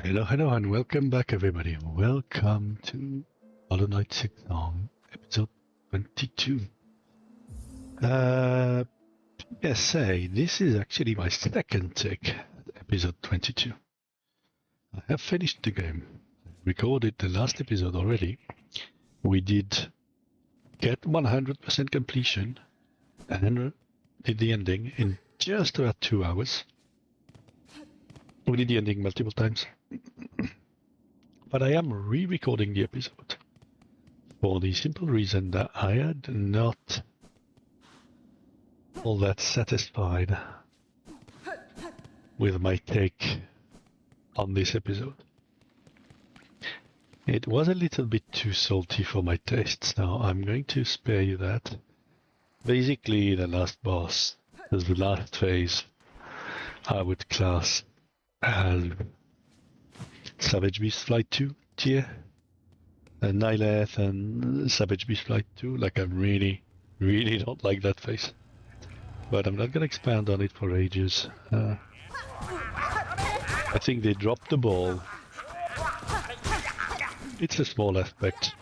Hello, hello, and welcome back, everybody. Welcome to Hollow Knight Silksong, episode 22. PSA, this is actually my second take at episode 22. I have finished the game. I recorded the last episode already. We did get 100% completion and did the ending in just about 2 hours. We did the ending multiple times. But I am re-recording the episode for the simple reason that I had not all that satisfied with my take on this episode. It was a little bit too salty for my tastes. Now I'm going to spare you that. Basically, the last boss, the last phase, I would class as Savage Beast Flight 2 tier, Nihileth and Savage Beast Flight 2. Like, I really don't like that phase. But I'm not gonna expand on it for ages. I think they dropped the ball. It's a small aspect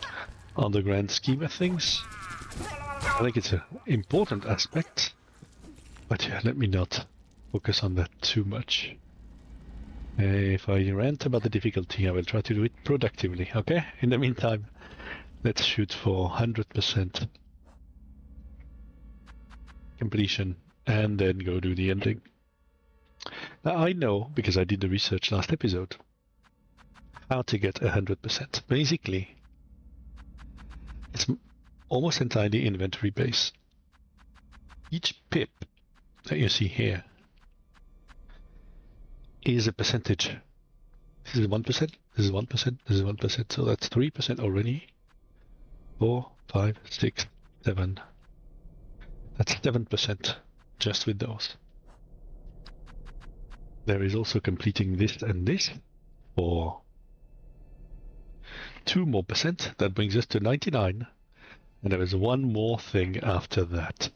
on the grand scheme of things. I think it's an important aspect. But yeah, let me not focus on that too much. If I rant about the difficulty, I will try to do it productively, okay? In the meantime, let's shoot for 100% completion and then go do the ending. Now, I know, because I did the research last episode, how to get 100%. Basically, it's almost entirely inventory based. Each pip that you see here is a percentage. This is 1%, this is 1%, this is 1%, so that's 3% already. 4, 5, 6, 7. That's 7% just with those. There is also completing this and this for 2 more percent. That brings us to 99. And there is one more thing after that.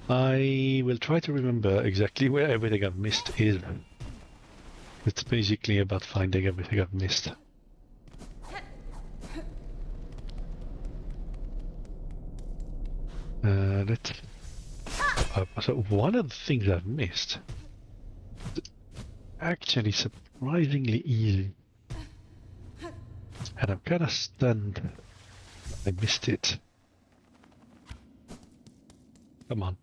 I will try to remember exactly where everything I've missed is. It's basically about finding everything I've missed. So one of the things I've missed is actually surprisingly easy. And I'm kind of stunned I missed it. Come on.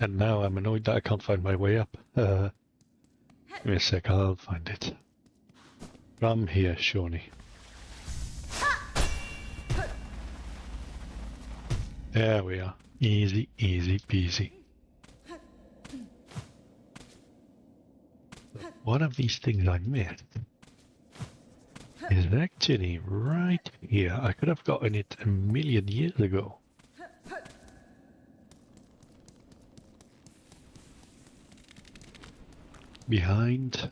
And now I'm annoyed that I can't find my way up. Give me a sec, I'll find it. From here, surely. There we are. Easy, easy peasy. One of these things I missed is actually right here. I could have gotten it a million years ago. Behind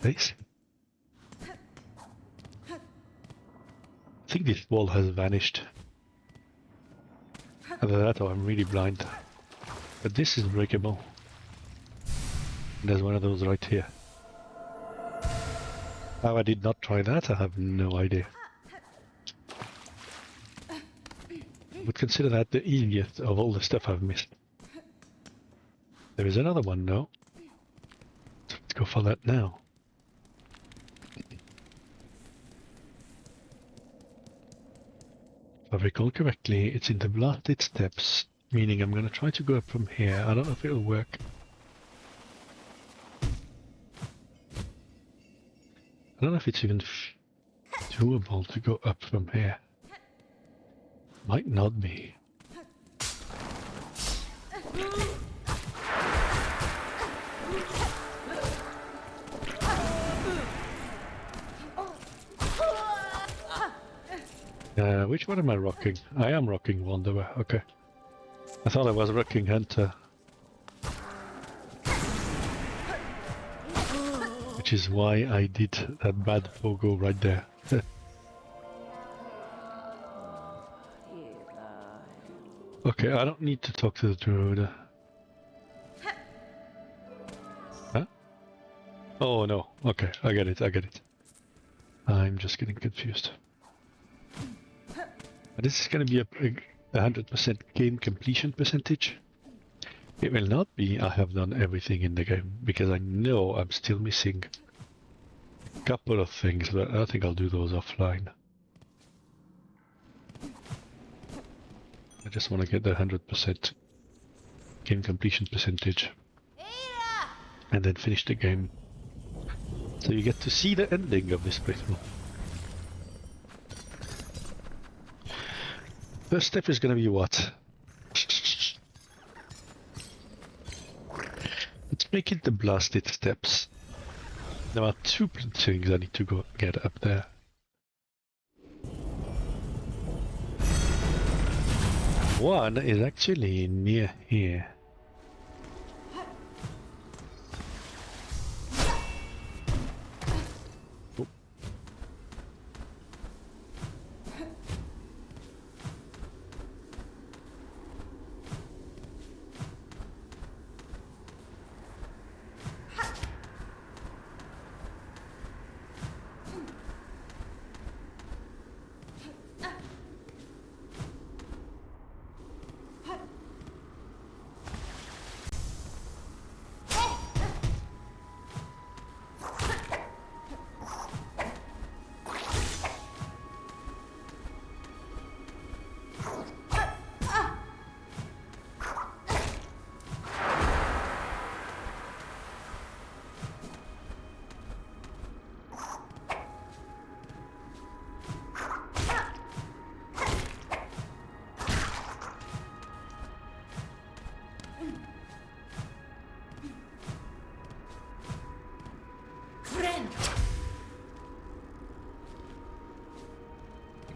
this. I think this wall has vanished. Either that or I'm really blind. But this is breakable. There's one of those right here. How I did not try that, I have no idea. I would consider that the easiest of all the stuff I've missed. There is another one, no? Let's go for that now. If I recall correctly, it's in the blasted steps, meaning I'm going to try to go up from here. I don't know if it'll work. I don't know if it's even doable to go up from here. Might not be. Which one am I rocking? I am rocking Wanderer, okay. I thought I was rocking Hunter. which is why I did that bad pogo right there. Okay, I don't need to talk to the druid. Huh? Oh no, okay, I get it, I get it. I'm just getting confused. This is gonna be a 100% game completion percentage. It will not be I have done everything in the game, because I know I'm still missing a couple of things, but I think I'll do those offline. I just want to get the 100% game completion percentage and then finish the game. So you get to see the ending of this playthrough. First step is going to be what? Let's make it the blasted steps. There are two things I need to go get up there. One is actually near here. Oh.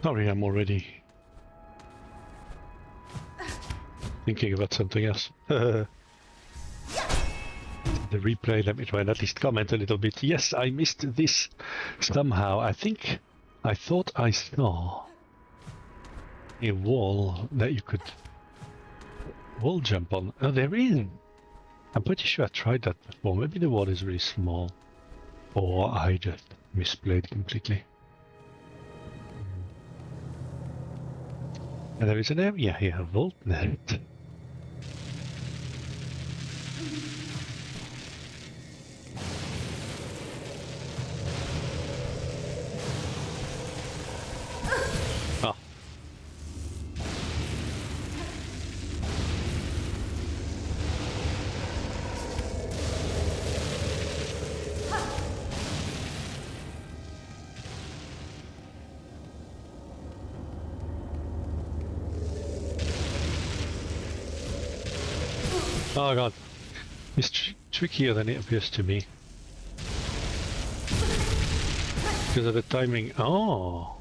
Sorry, I'm already thinking about something else. The replay, let me try and at least comment a little bit. Yes, I missed this somehow. I thought I saw a wall that you could wall jump on. Oh, there is. I'm pretty sure I tried that before. Maybe the wall is really small. Or I just misplayed completely. And there is an area here, a vault net. Oh. Oh god, it's trickier than it appears to me. Because of the timing. Oh!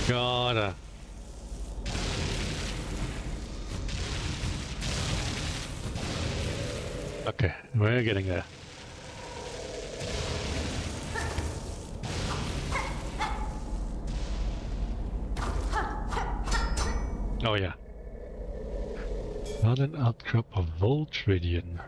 God. Okay, we're getting there. Oh yeah. Not an outcrop of Voltridian.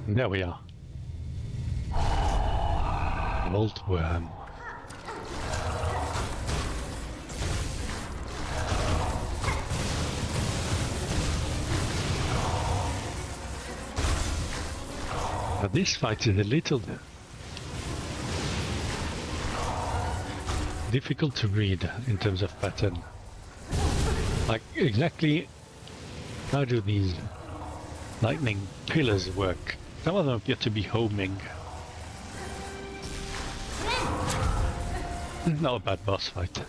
There we are. Voltworm. Now this fight is a little difficult to read in terms of pattern. Like exactly how do these lightning pillars work? Some of them appear to be homing. Not a bad boss fight.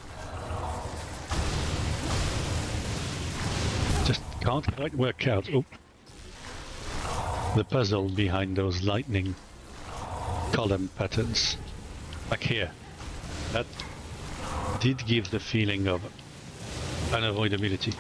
Just can't quite work out. Oh. the puzzle behind those lightning column patterns. Like here. That did give the feeling of unavoidability.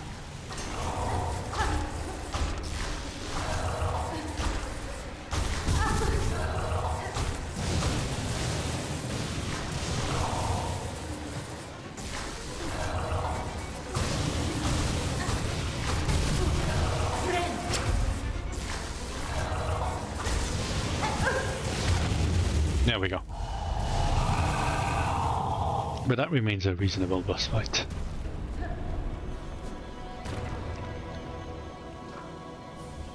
There we go. But that remains a reasonable boss fight.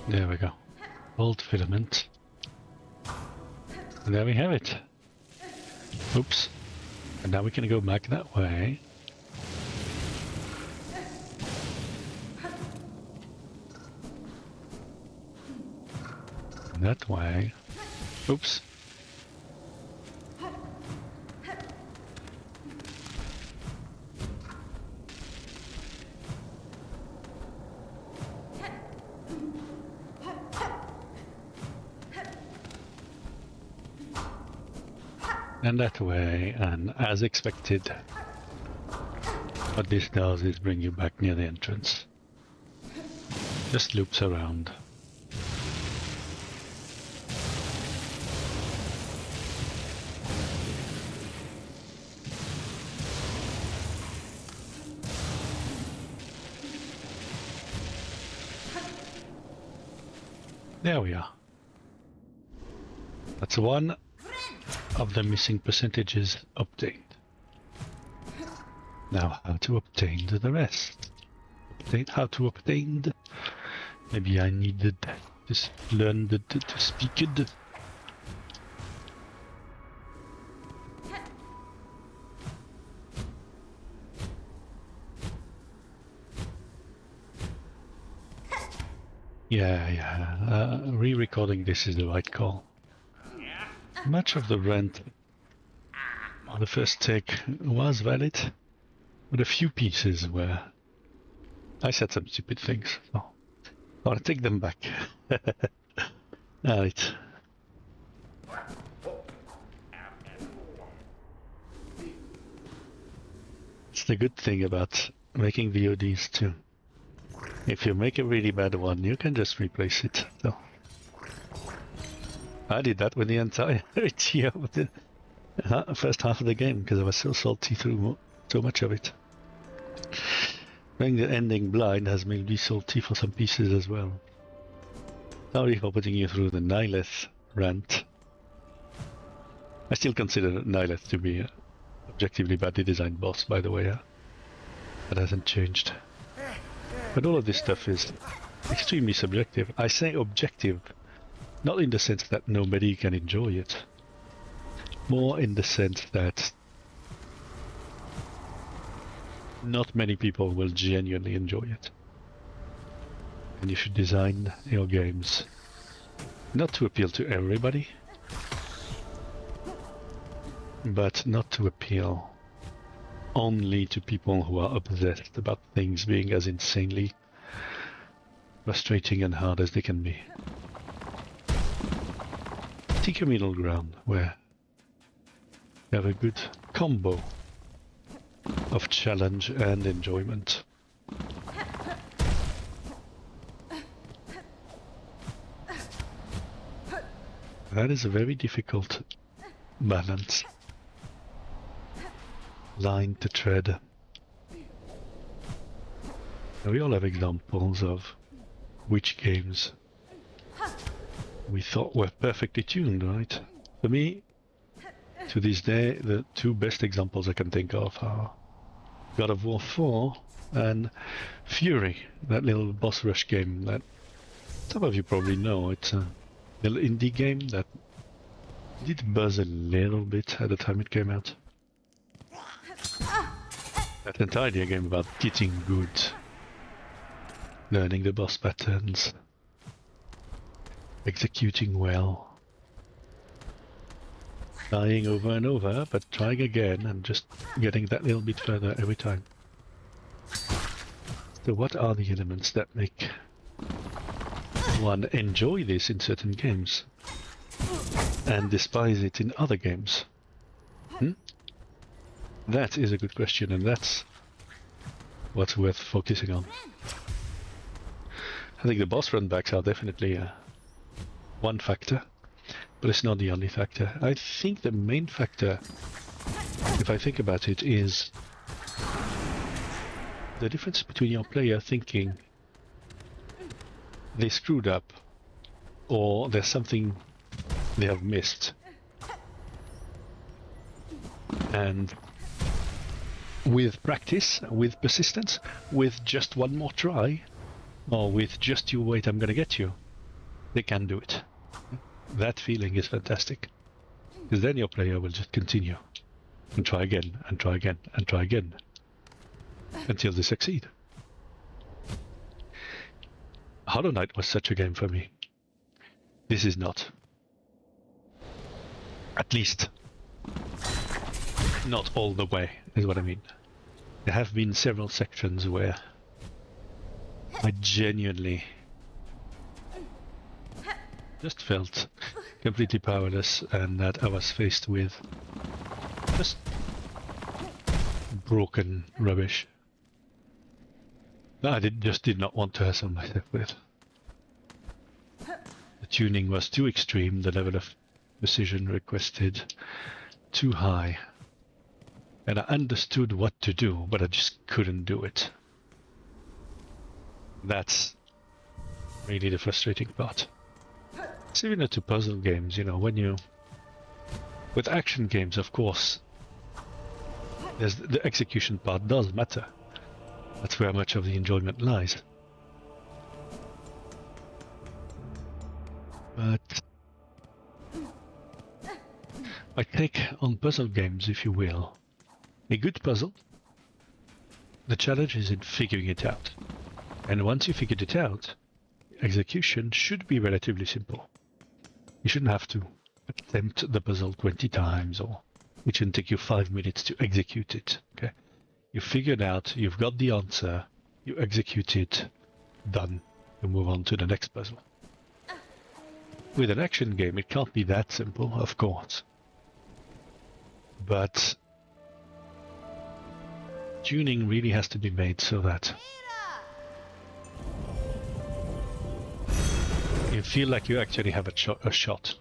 There we go. Old filament. And there we have it. Oops. And now we can go back that way. And that way. Oops. And that way, and as expected, what this does is bring you back near the entrance. Just loops around. There we are. That's one of the missing percentages obtained. Now how to obtain the rest. How to obtain. Maybe I needed to learn to speak it. Yeah. Re-recording this is the right call. Much of the rent on the first take was valid, but a few pieces were. I said some stupid things, so I'll take them back. Alright. It's the good thing about making VODs too. If you make a really bad one, you can just replace it. So I did that with the entire of the first half of the game because I was so salty through so much of it. Playing the ending blind has made me salty for some pieces as well. Sorry for putting you through the Nihilith rant. I still consider Nihilith to be an objectively badly designed boss, by the way. That hasn't changed. But all of this stuff is extremely subjective. I say objective, not in the sense that nobody can enjoy it. More in the sense that not many people will genuinely enjoy it. And you should design your games not to appeal to everybody, but not to appeal only to people who are obsessed about things being as insanely frustrating and hard as they can be. Take a middle ground where you have a good combo of challenge and enjoyment. That is a very difficult balance. Line to tread. Now we all have examples of which games we thought were perfectly tuned, right? For me, to this day, the two best examples I can think of are God of War 4 and Fury, that little boss rush game that some of you probably know. It's a little indie game that did buzz a little bit at the time it came out. That entirely a game about getting good, learning the boss patterns, executing well, dying over and over, but trying again and just getting that little bit further every time. So what are the elements that make one enjoy this in certain games and despise it in other games? That is a good question, and that's what's worth focusing on. I think the boss runbacks are definitely one factor, but it's not the only factor. I think the main factor, if I think about it, is the difference between your player thinking they screwed up or there's something they have missed, and with practice, with persistence, with just one more try, or with just you wait, I'm gonna get you, they can do it. That feeling is fantastic, because then your player will just continue and try again and try again and try again until they succeed. Hollow Knight was such a game for me. This is not. At least not all the way, is what I mean. There have been several sections where I genuinely just felt completely powerless, and that I was faced with just broken rubbish that I just did not want to hassle myself with. The tuning was too extreme, the level of precision requested too high, and I understood what to do, but I just couldn't do it. That's really the frustrating part. Similar to puzzle games, you know, with action games, of course, the execution part does matter. That's where much of the enjoyment lies. But my take on puzzle games, if you will, a good puzzle, the challenge is in figuring it out. And once you figured it out, execution should be relatively simple. You shouldn't have to attempt the puzzle 20 times, or it shouldn't take you 5 minutes to execute it. Okay, you figured out, you've got the answer, you execute it, done. You move on to the next puzzle. With an action game, it can't be that simple, of course. But tuning really has to be made so that you feel like you actually have a shot.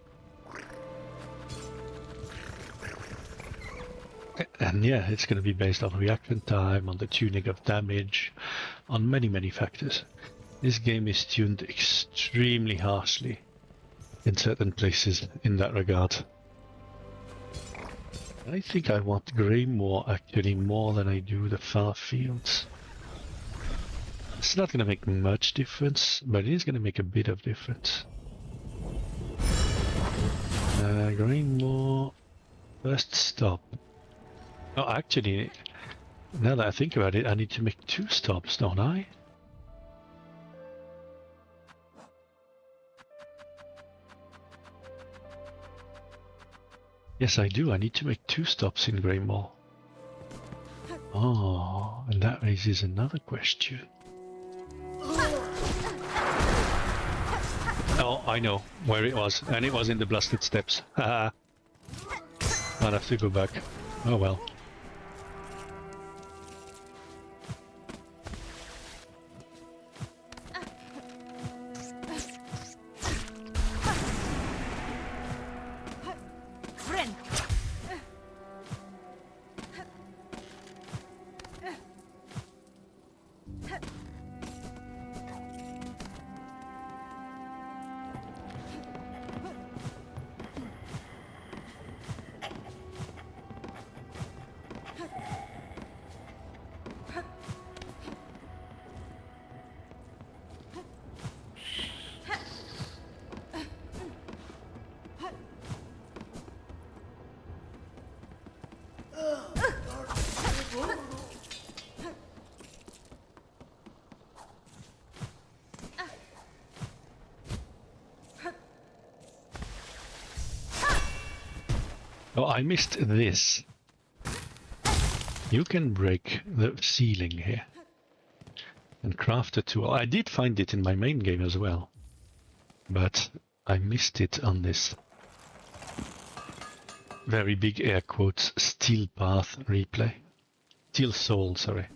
And yeah, it's going to be based on reaction time, on the tuning of damage, on many, many factors. This game is tuned extremely harshly in certain places in that regard. I think I want Greymoor actually more than I do the Far Fields. It's not going to make much difference, but it is going to make a bit of difference. Greymoor, first stop. Oh, actually, now that I think about it, I need to make 2 stops, don't I? Yes, I do. I need to make 2 stops in Greymoor. Oh, and that raises another question. Oh, I know where it was, and it was in the Blasted Steps. Haha. I'll have to go back. Oh well. Oh, I missed this. You can break the ceiling here and craft a tool. I did find it in my main game as well. but I missed it on this very big air quotes steel path replay. Steel soul, sorry.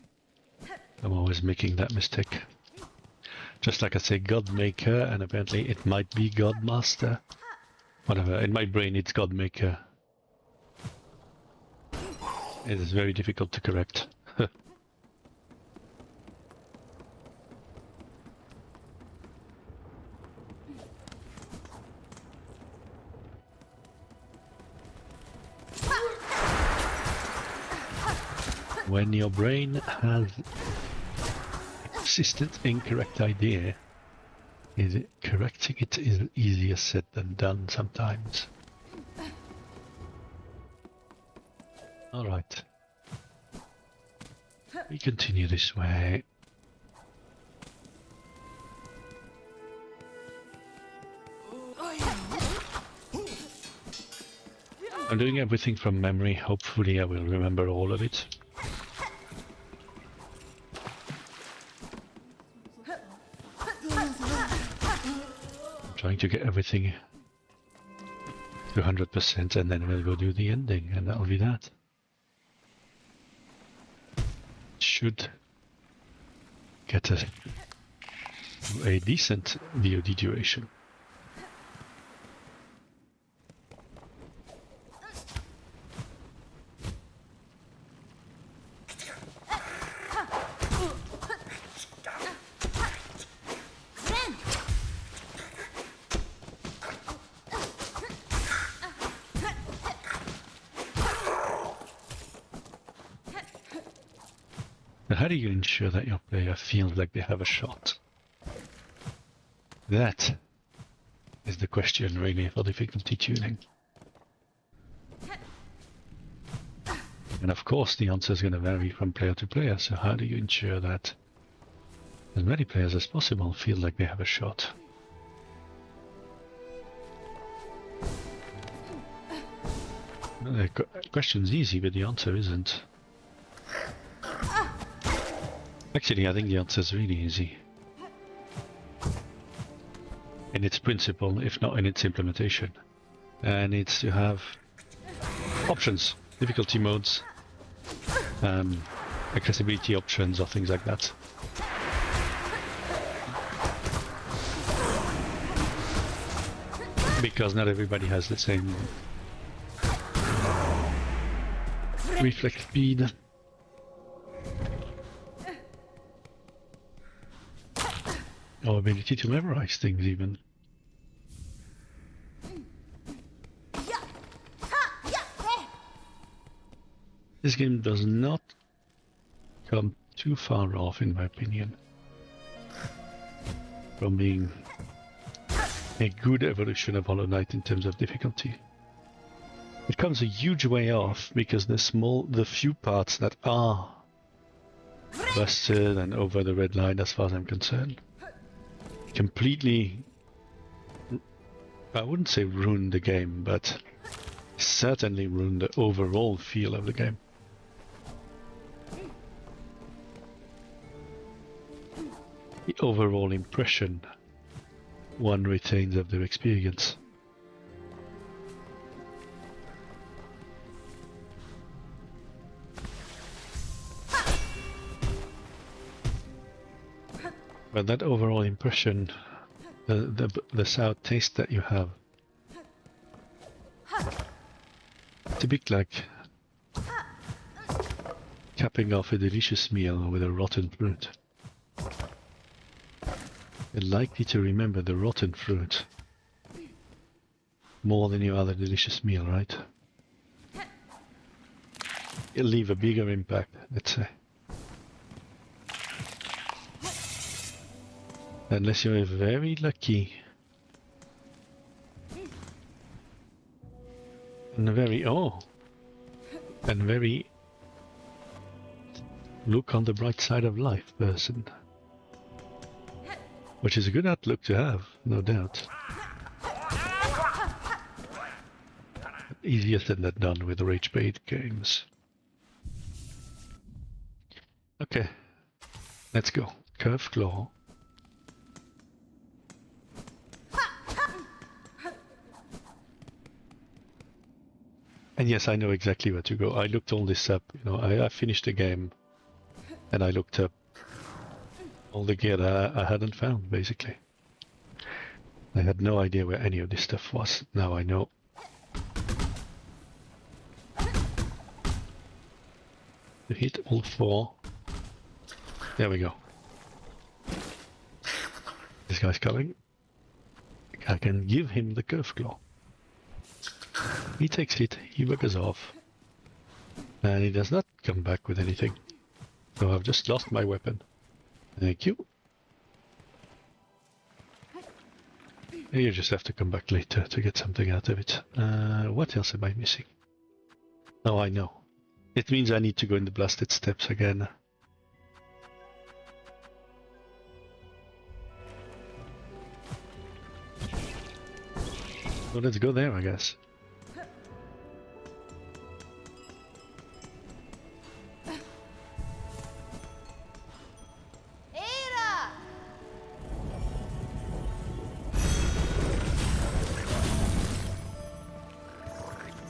I'm always making that mistake. Just like I say Godmaker, and apparently it might be Godmaster. Whatever, in my brain it's Godmaker. It is very difficult to correct. When your brain has a persistent incorrect idea, correcting it is easier said than done sometimes. Alright. We continue this way. I'm doing everything from memory. Hopefully I will remember all of it. I'm trying to get everything to 100% and then we'll go do the ending and that'll be that. Should get a decent VOD duration. How do you ensure that your player feels like they have a shot? That is the question really for difficulty tuning. And of course the answer is going to vary from player to player, so how do you ensure that as many players as possible feel like they have a shot? Well, the question's easy, but the answer isn't. Actually, I think the answer is really easy. In its principle, if not in its implementation. And it's to have options, difficulty modes, accessibility options or things like that. Because not everybody has the same reflex speed. Or ability to memorize things even. This game does not come too far off, in my opinion, from being a good evolution of Hollow Knight in terms of difficulty. It comes a huge way off because the few parts that are busted and over the red line, as far as I'm concerned, completely, I wouldn't say ruined the game, but certainly ruined the overall feel of the game. The overall impression one retains of their experience. But that overall impression, the sour taste that you have, it's a bit like capping off a delicious meal with a rotten fruit. You're likely to remember the rotten fruit more than your other delicious meal, right? It'll leave a bigger impact, let's say. Unless you're very lucky and very look on the bright side of life person, which is a good outlook to have, no doubt. Easier said than done with rage bait games. Okay, let's go. Curved claw. And yes, I know exactly where to go. I looked all this up. You know, I finished the game, and I looked up all the gear that I hadn't found, basically. I had no idea where any of this stuff was. Now I know. To hit all 4. There we go. This guy's coming. I can give him the curve claw. He takes it, he buggers off. And he does not come back with anything. So I've just lost my weapon. Thank you. You just have to come back later to get something out of it. What else am I missing? Oh, I know. It means I need to go in the blasted steps again. So let's go there, I guess.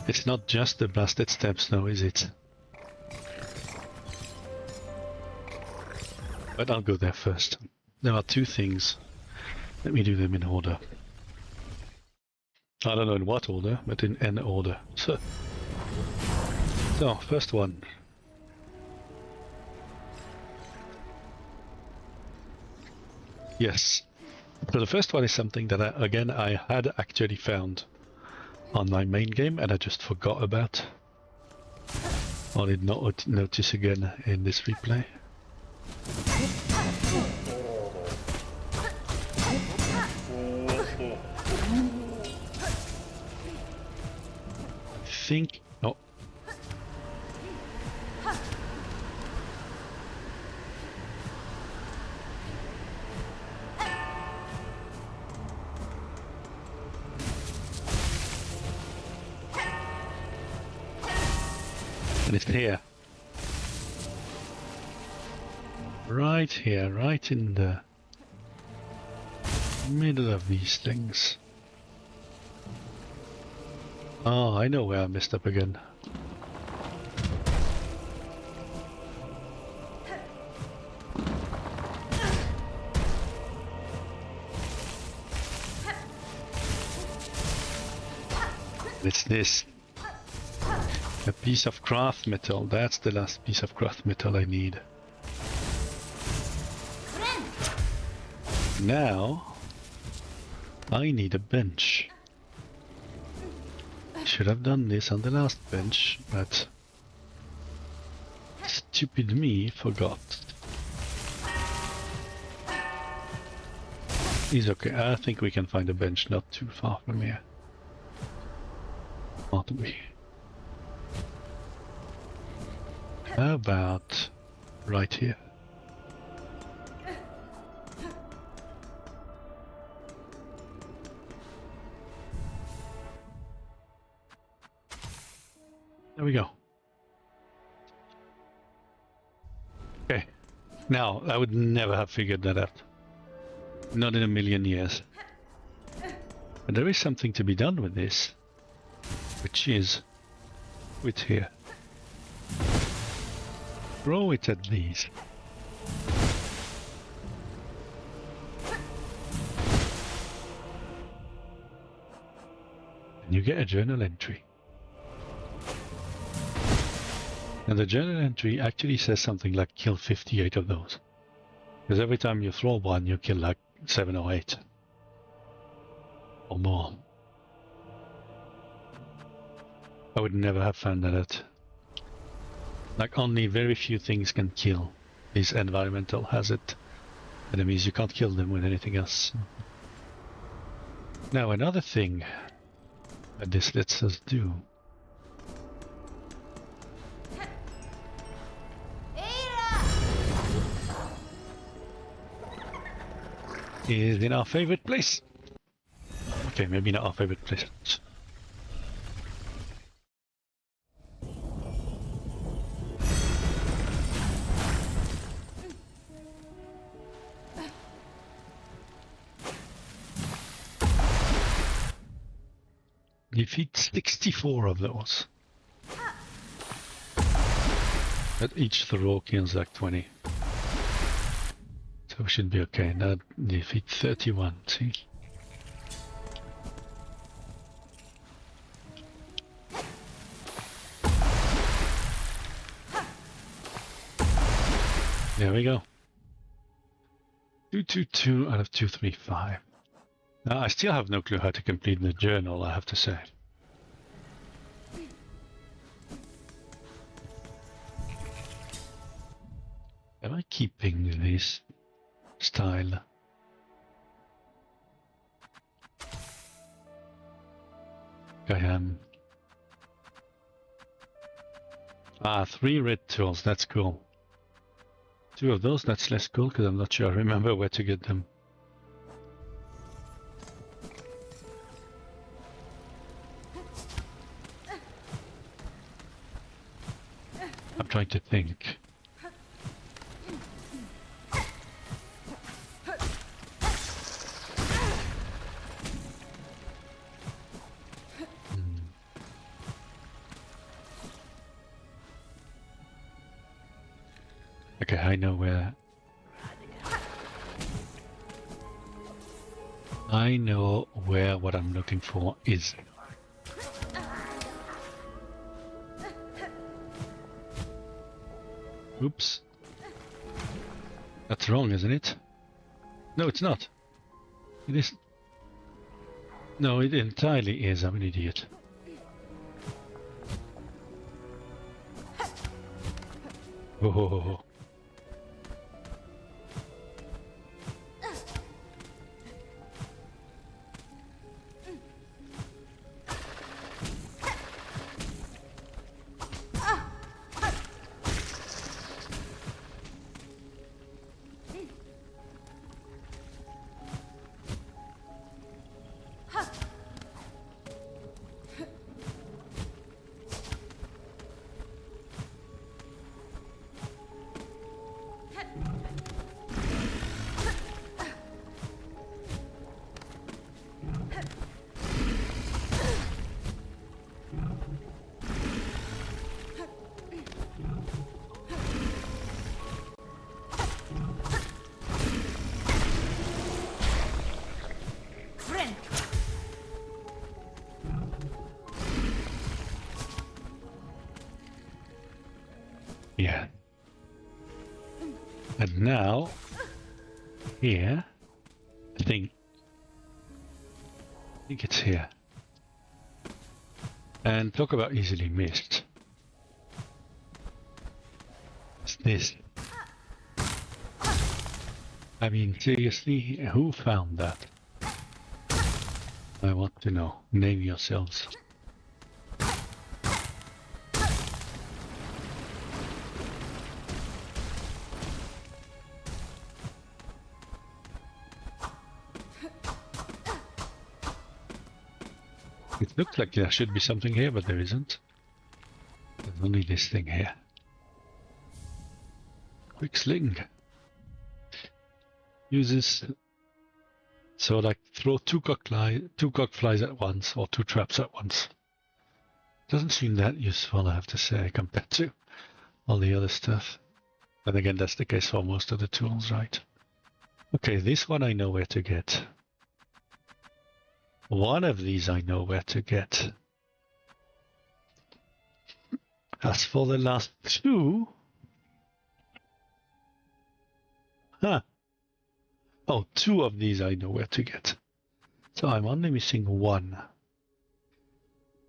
It's not just the blasted steps now, is it? But I'll go there first. There are 2 things. Let me do them in order. I don't know in what order, but in an order. So first one. Yes. So the first one is something that I had actually found on my main game and I just forgot about. I did not notice again in this replay. I think... Oh. And it's here. Right here, right in the middle of these things. Oh, I know where I messed up again. It's this. A piece of craft metal. That's the last piece of craft metal I need. Now, I need a bench. Should have done this on the last bench, but stupid me forgot. It's okay, I think we can find a bench not too far from here. Aren't we? How about right here? There we go. Okay. Now, I would never have figured that out. Not in a million years. But there is something to be done with this. Which is... with here. Throw it at these. And you get a journal entry. And the journal entry actually says something like kill 58 of those. Because every time you throw one, you kill like 7 or 8. Or more. I would never have found that out. Like only very few things can kill these environmental hazard enemies. You can't kill them with anything else. Now another thing that this lets us do is in our favorite place. Okay, maybe not our favorite place. Defeat 64 of those. But each throw kills like 20. So we should be okay. Now defeat 31, see? There we go. 222 out of 235. Now I still have no clue how to complete the journal, I have to say. Am I keeping this style? I am. Ah, 3 red tools, that's cool. 2 of those, that's less cool because I'm not sure I remember where to get them. I'm trying to think. Okay, I know where. I know where what I'm looking for is. Oops. That's wrong, isn't it? No, it's not. It is. No, it entirely is. I'm an idiot. Oh. Yeah. And now, here, I think it's here. And talk about easily missed. It's this. I mean, seriously, who found that? I want to know. Name yourselves. It looks like there should be something here, but there isn't. There's only this thing here. Quick sling. Uses so like throw two cock flies at once or 2 traps at once. Doesn't seem that useful, I have to say, compared to all the other stuff. But again, that's the case for most of the tools, right? Okay, this one I know where to get. One of these I know where to get. As for the last 2... Huh. Oh, 2 of these I know where to get. So I'm only missing 1.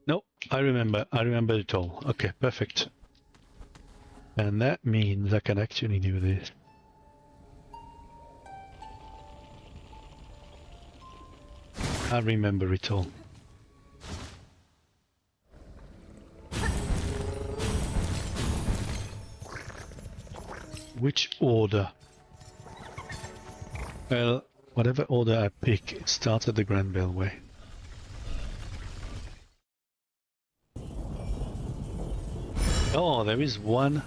No, I remember it all. Okay, perfect. And that means I can actually do this. I remember it all. Which order? Well, whatever order I pick, it starts at the Grand Bellway. Oh, there is one.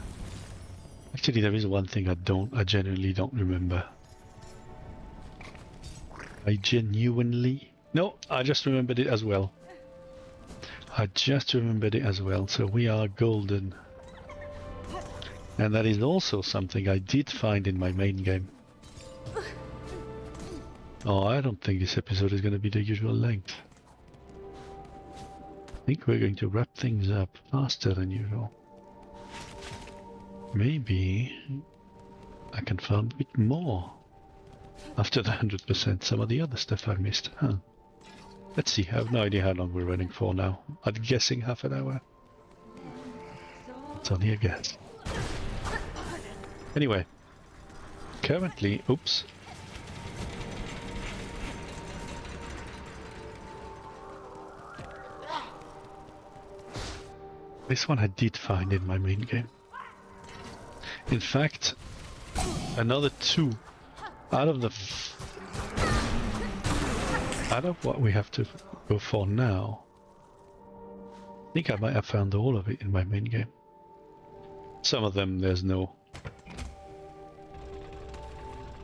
Actually, there is one thing I genuinely don't remember. I just remembered it as well. So we are golden. And that is also something I did find in my main game. Oh, I don't think this episode is going to be the usual length. I think we're going to wrap things up faster than usual. Maybe I can farm a bit more after the 100%, some of the other stuff I missed. Huh. Let's see, I have no idea how long we're running for now. I'm guessing half an hour. It's only a guess. Anyway, currently, oops. This one I did find in my main game. In fact, another 2 out of the out of what we have to go for now. I think I might have found all of it in my main game. Some of them there's no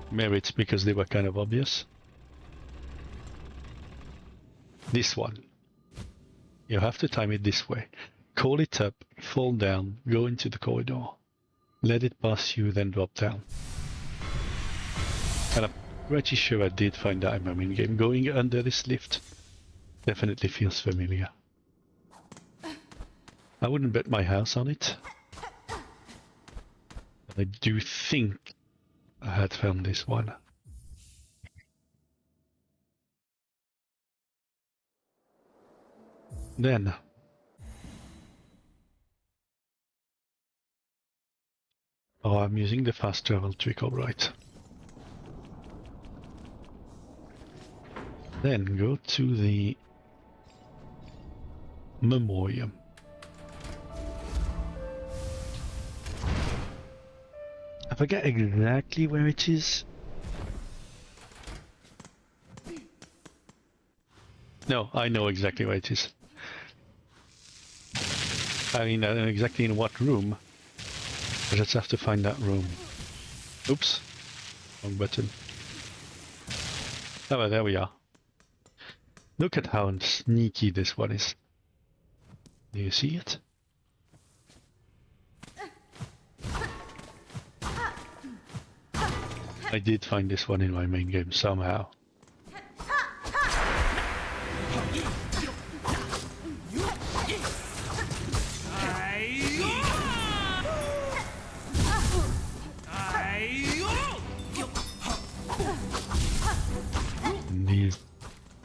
merit because they were kind of obvious. This one, you have to time it this way. Call it up, fall down, go into the corridor, let it pass you, then drop down. And I'm pretty sure I did find that in my main game. Going under this lift definitely feels familiar. I wouldn't bet my house on it. But I do think I had found this one. Then oh, I'm using the fast travel trick, alright. Then go to the memoriam. I forget exactly where it is. No, I know exactly where it is. I mean, I know exactly in what room. I just have to find that room. Oops. Wrong button. Oh, well, there we are. Look at how sneaky this one is. Do you see it? I did find this one in my main game somehow. These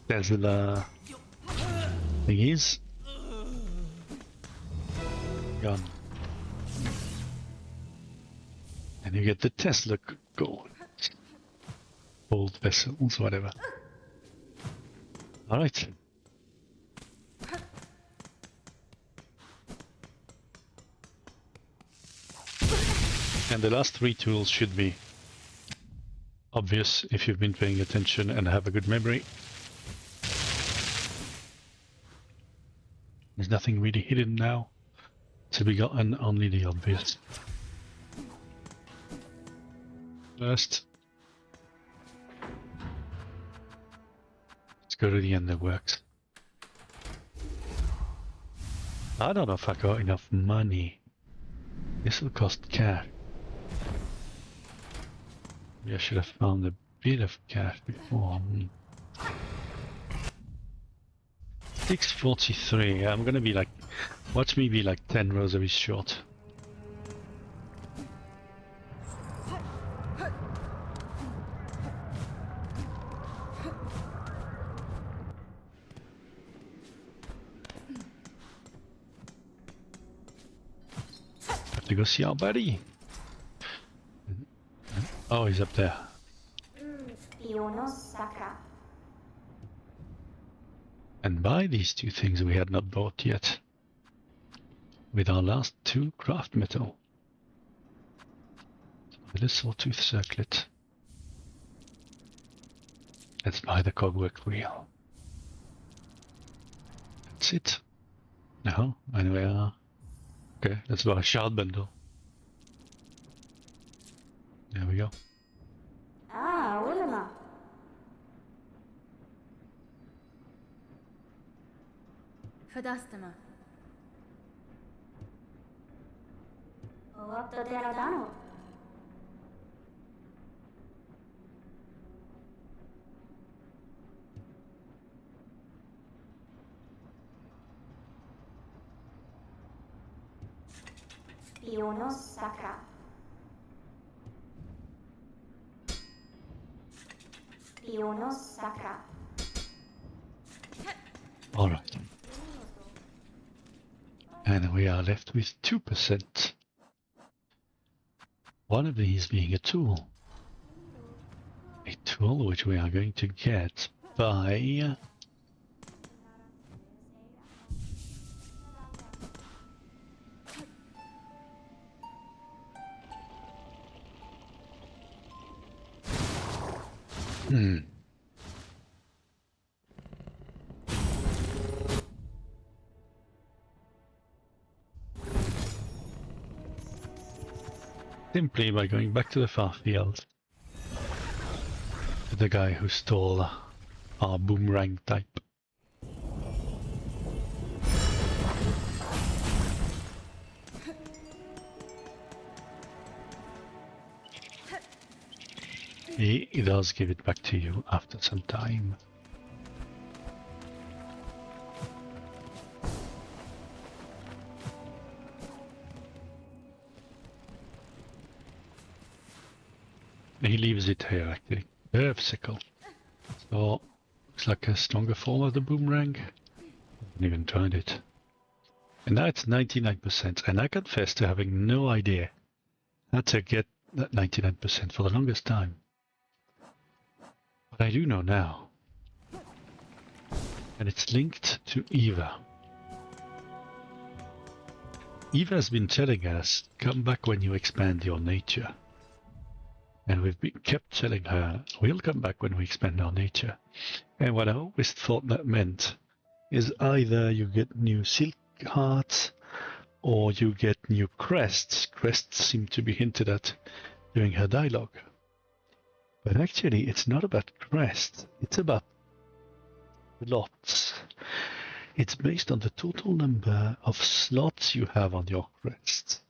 Tesla thingies. Gone. And you get the Tesla gold. Old vessels, whatever. Alright. And the last 3 tools should be obvious if you've been paying attention and have a good memory. There's nothing really hidden now to be gotten, only the obvious. First, let's go to the underworks. I don't know if I got enough money. This will cost cash. Maybe I should have found a bit of cash before. 643. I'm gonna be like, watch me be like 10 rosaries short. Have to go see our buddy. Oh, he's up there. And buy these 2 things we had not bought yet. With our last 2 craft metal. The sawtooth circlet. Let's buy the cogwork wheel. That's it. No, anyway, okay, let's buy a shard bundle. There we go. Ah, ulama. Verdastema. What the Deradano? Spiono sacra. Spiono sacra. Alright. And we are left with 2%. One of these being a tool. A tool which we are going to get by... Simply by going back to the far field. To the guy who stole our boomerang type. He does give it back to you after some time. He leaves it here actually. Sickle. So looks like a stronger form of the boomerang. Haven't even tried it. And now it's 99%, and I confess to having no idea how to get that 99% for the longest time. But I do know now. And it's linked to Eva. Eva has been telling us, come back when you expand your nature. And we've kept telling her, we'll come back when we expand our nature. And what I always thought that meant is either you get new silk hearts or you get new crests. Crests seem to be hinted at during her dialogue. But actually, it's not about crests, it's about slots. It's based on the total number of slots you have on your crest.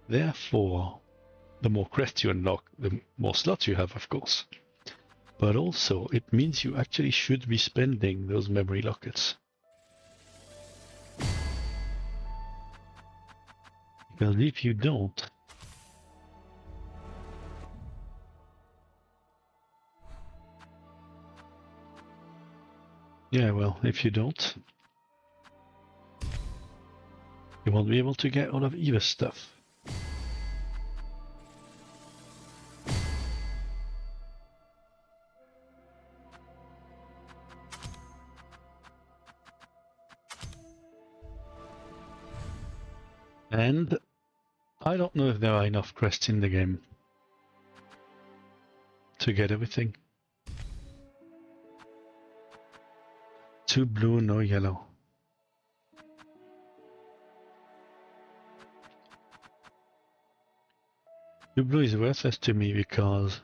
Therefore, the more crests you unlock, the more slots you have, of course. But also, it means you actually should be spending those memory lockets. Because if you don't, yeah, well, if you don't, you won't be able to get all of Eva's stuff. And I don't know if there are enough crests in the game to get everything. 2 blue, no yellow. The blue is worthless to me because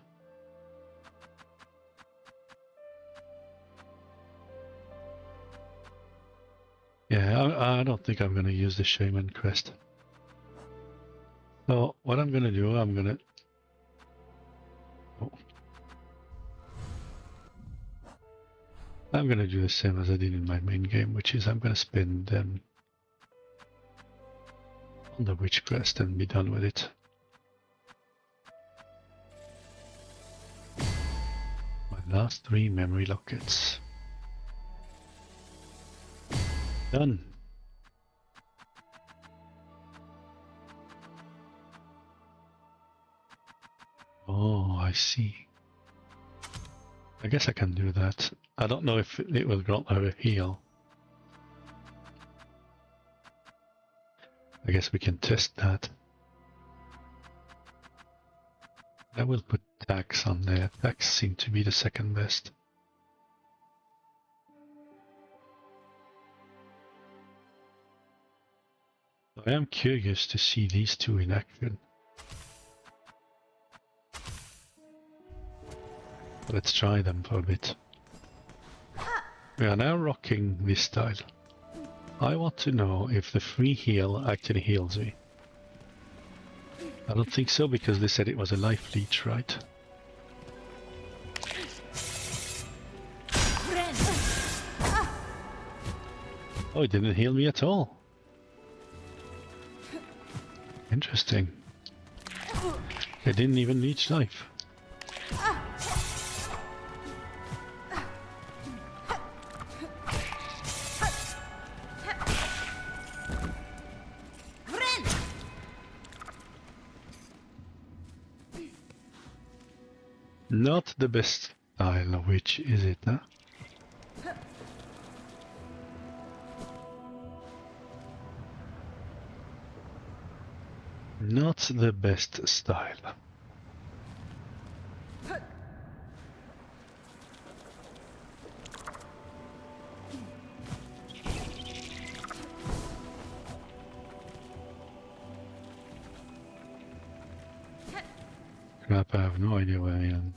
yeah, I don't think I'm going to use the shaman crest. So what I'm going to do, I'm going to do the same as I did in my main game, which is I'm going to spend them on the witch crest and be done with it. My last 3 memory lockets. Done. Oh, I see. I guess I can do that. I don't know if it will grant her a heal. I guess we can test that. I will put tax on there. Tax seemed to be the second best. I am curious to see these two in action. Let's try them for a bit. We are now rocking this style. I want to know if the free heal actually heals me. I don't think so, because they said it was a life leech, right? Oh, it didn't heal me at all. Interesting. They didn't even leech life. Not the best style, which is it, huh? Not the best style. Crap, I have no idea where I am.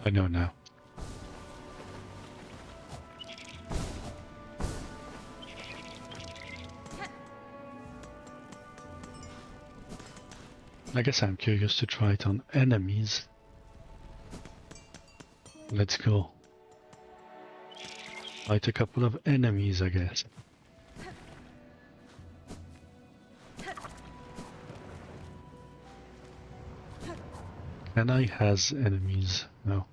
I know now. I guess I'm curious to try it on enemies. Let's go. Fight a couple of enemies, I guess. Can I has enemies? No.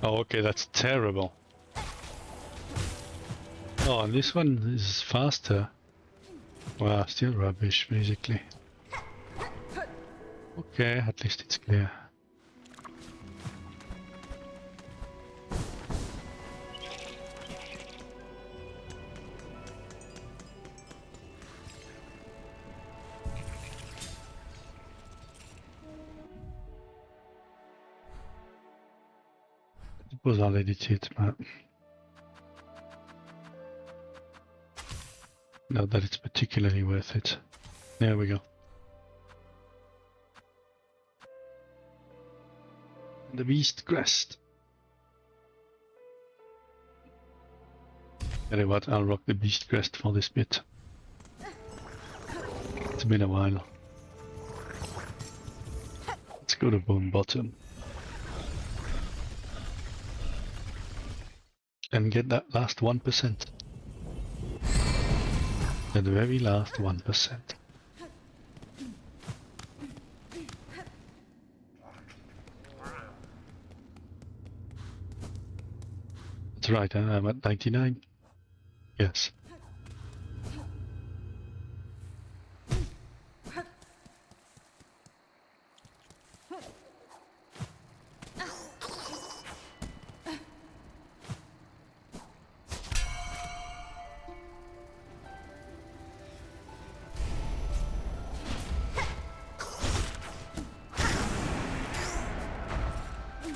Oh, okay, that's terrible. Oh, and this one is faster. Wow, still rubbish, basically. Okay, at least it's clear. It was already cheat, but not that it's particularly worth it. There we go. The Beast Crest. Tell you what, I'll rock the Beast Crest for this bit. It's been a while. Let's go to Bone Bottom. And get that last 1%. The very last 1%. That's right, huh? I'm at 99. Yes.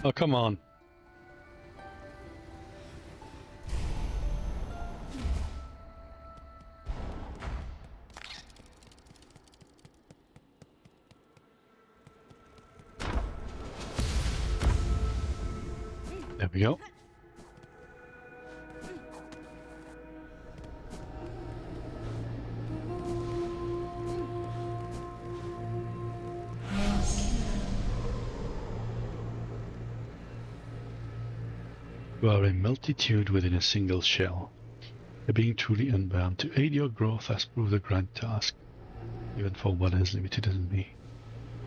Oh, come on. There we go. You are a multitude within a single shell. A being truly unbound. To aid your growth has proved a grand task, even for one as limited as me.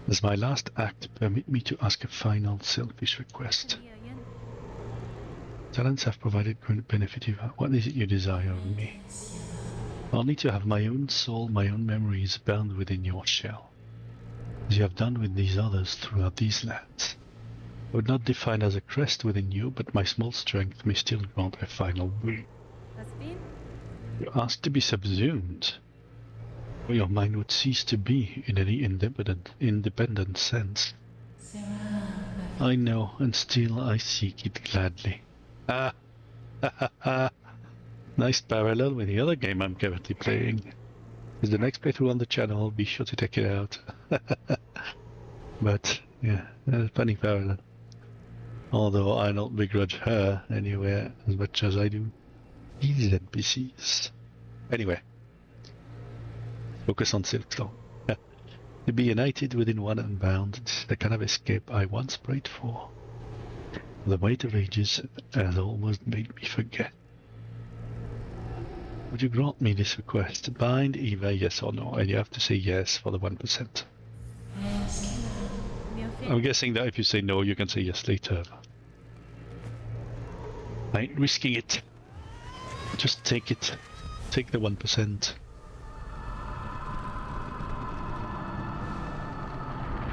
As my last act, permit me to ask a final selfish request. Talents have provided great benefit. What is it you desire of me? I'll need to have my own soul, my own memories bound within your shell, as you have done with these others throughout these lands. I would not define as a crest within you, but my small strength may still grant a final will. You ask to be subsumed, or your mind would cease to be in any independent sense. I know, and still I seek it gladly. Ah, ha ha ha. Nice parallel with the other game I'm currently playing. It's the next playthrough on the channel, be sure to check it out. But yeah, funny parallel. Although I don't begrudge her anywhere as much as I do these NPCs. Anyway, focus on Silksong. To be united within one Unbound, this is the kind of escape I once prayed for. The weight of ages has almost made me forget. Would you grant me this request? Bind Eva, yes or no, and you have to say yes for the 1%. I'm guessing that if you say no, you can say yes later. I ain't risking it. Just take it. Take the 1%.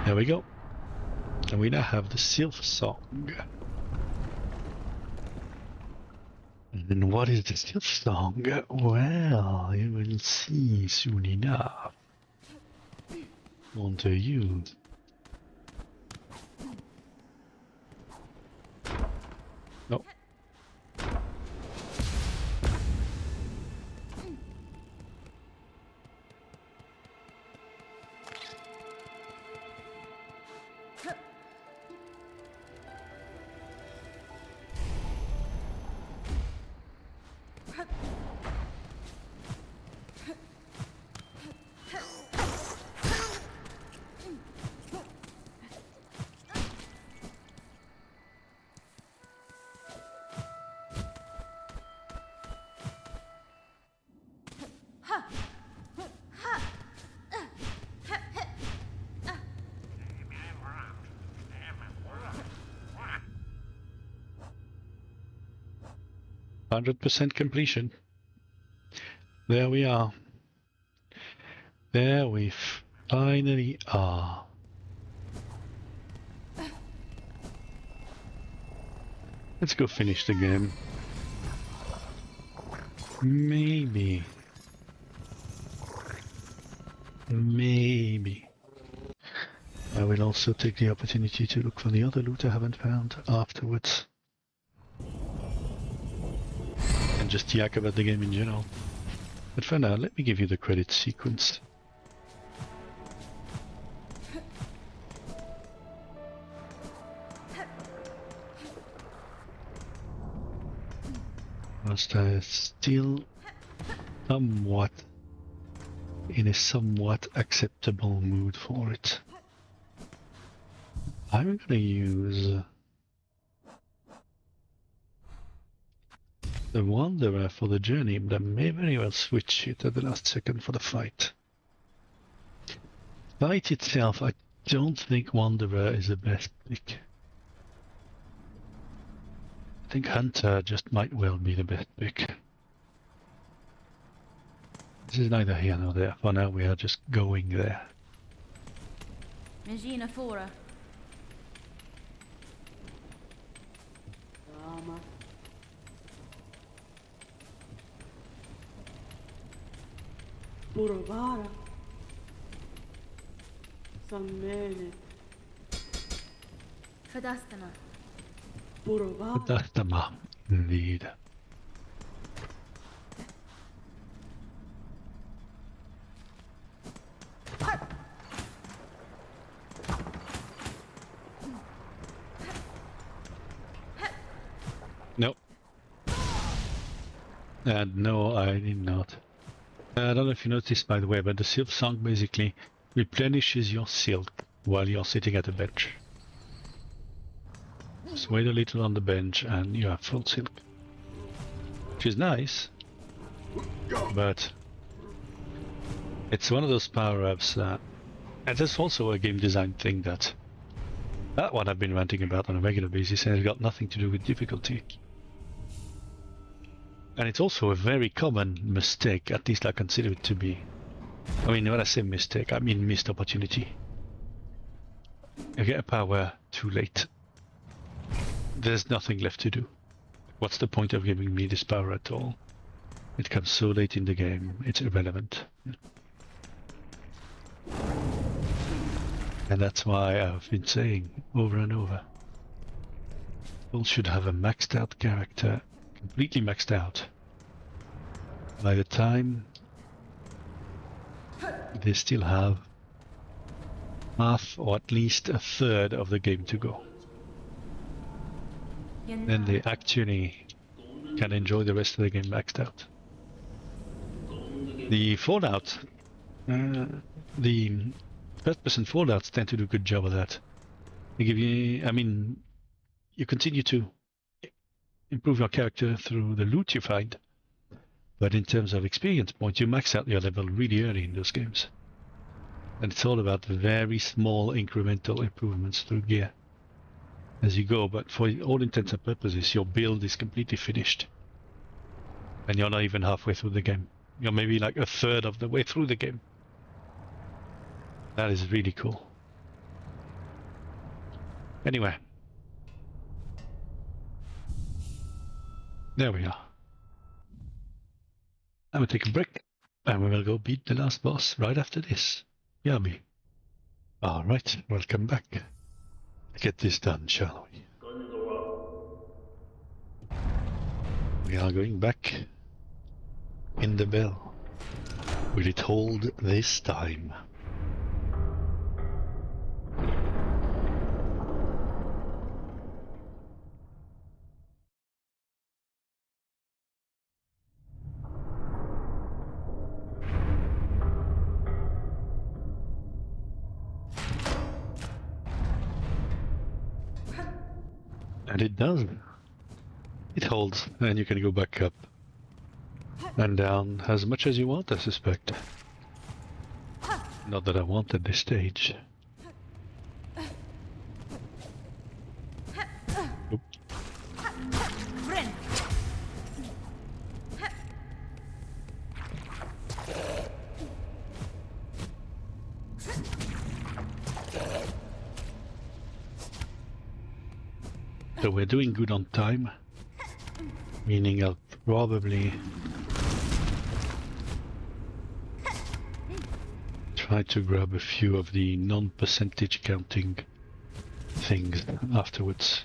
There we go. And we now have the Silksong. And what is the Silksong? Well, you will see soon enough. Onto you. No. %100% completion. There we are. There we finally are. Let's go finish the game. Maybe. I will also take the opportunity to look for the other loot I haven't found afterwards. And just yak about the game in general. But for now, let me give you the credit sequence. Whilst I still somewhat in a somewhat acceptable mood for it. I'm gonna use the Wanderer for the journey, but I may very well switch it at the last second for the fight. Fight itself, I don't think Wanderer is the best pick. I think Hunter just might well be the best pick. This is neither here nor there. For now, we are just going there. Regina Fora. Murovara. Sammene. Fadastana. Murovara. Dastama, indeed. No. No, I did not. I don't know if you noticed, by the way, but the Silksong basically replenishes your silk while you're sitting at a bench. Just wait a little on the bench and you have full silk. Which is nice, but it's one of those power-ups that... And that's also a game design thing that one I've been ranting about on a regular basis, and it's got nothing to do with difficulty. And it's also a very common mistake, at least I consider it to be. I mean, when I say mistake, I mean missed opportunity. You get a power too late. There's nothing left to do. What's the point of giving me this power at all? It comes so late in the game, it's irrelevant. And that's why I've been saying over and over. People should have a maxed out character, completely maxed out. By the time they still have half or at least a third of the game to go. Then they actually can enjoy the rest of the game maxed out. The Fallout, the first-person Fallouts tend to do a good job of that. They give you, I mean, you continue to improve your character through the loot you find, but in terms of experience points, you max out your level really early in those games. And it's all about very small incremental improvements through gear as you go, but for all intents and purposes, your build is completely finished. And you're not even halfway through the game. You're maybe like a third of the way through the game. That is really cool. Anyway. There we are. I'm gonna take a break, and we will go beat the last boss right after this. Yummy. Alright, welcome back. Let's get this done, shall we? We are going back in the bell. Will it hold this time? And it does. It holds, and you can go back up and down as much as you want, I suspect. Not that I want at this stage. Oop. So we're doing good on time, meaning I'll probably try to grab a few of the non-percentage counting things afterwards.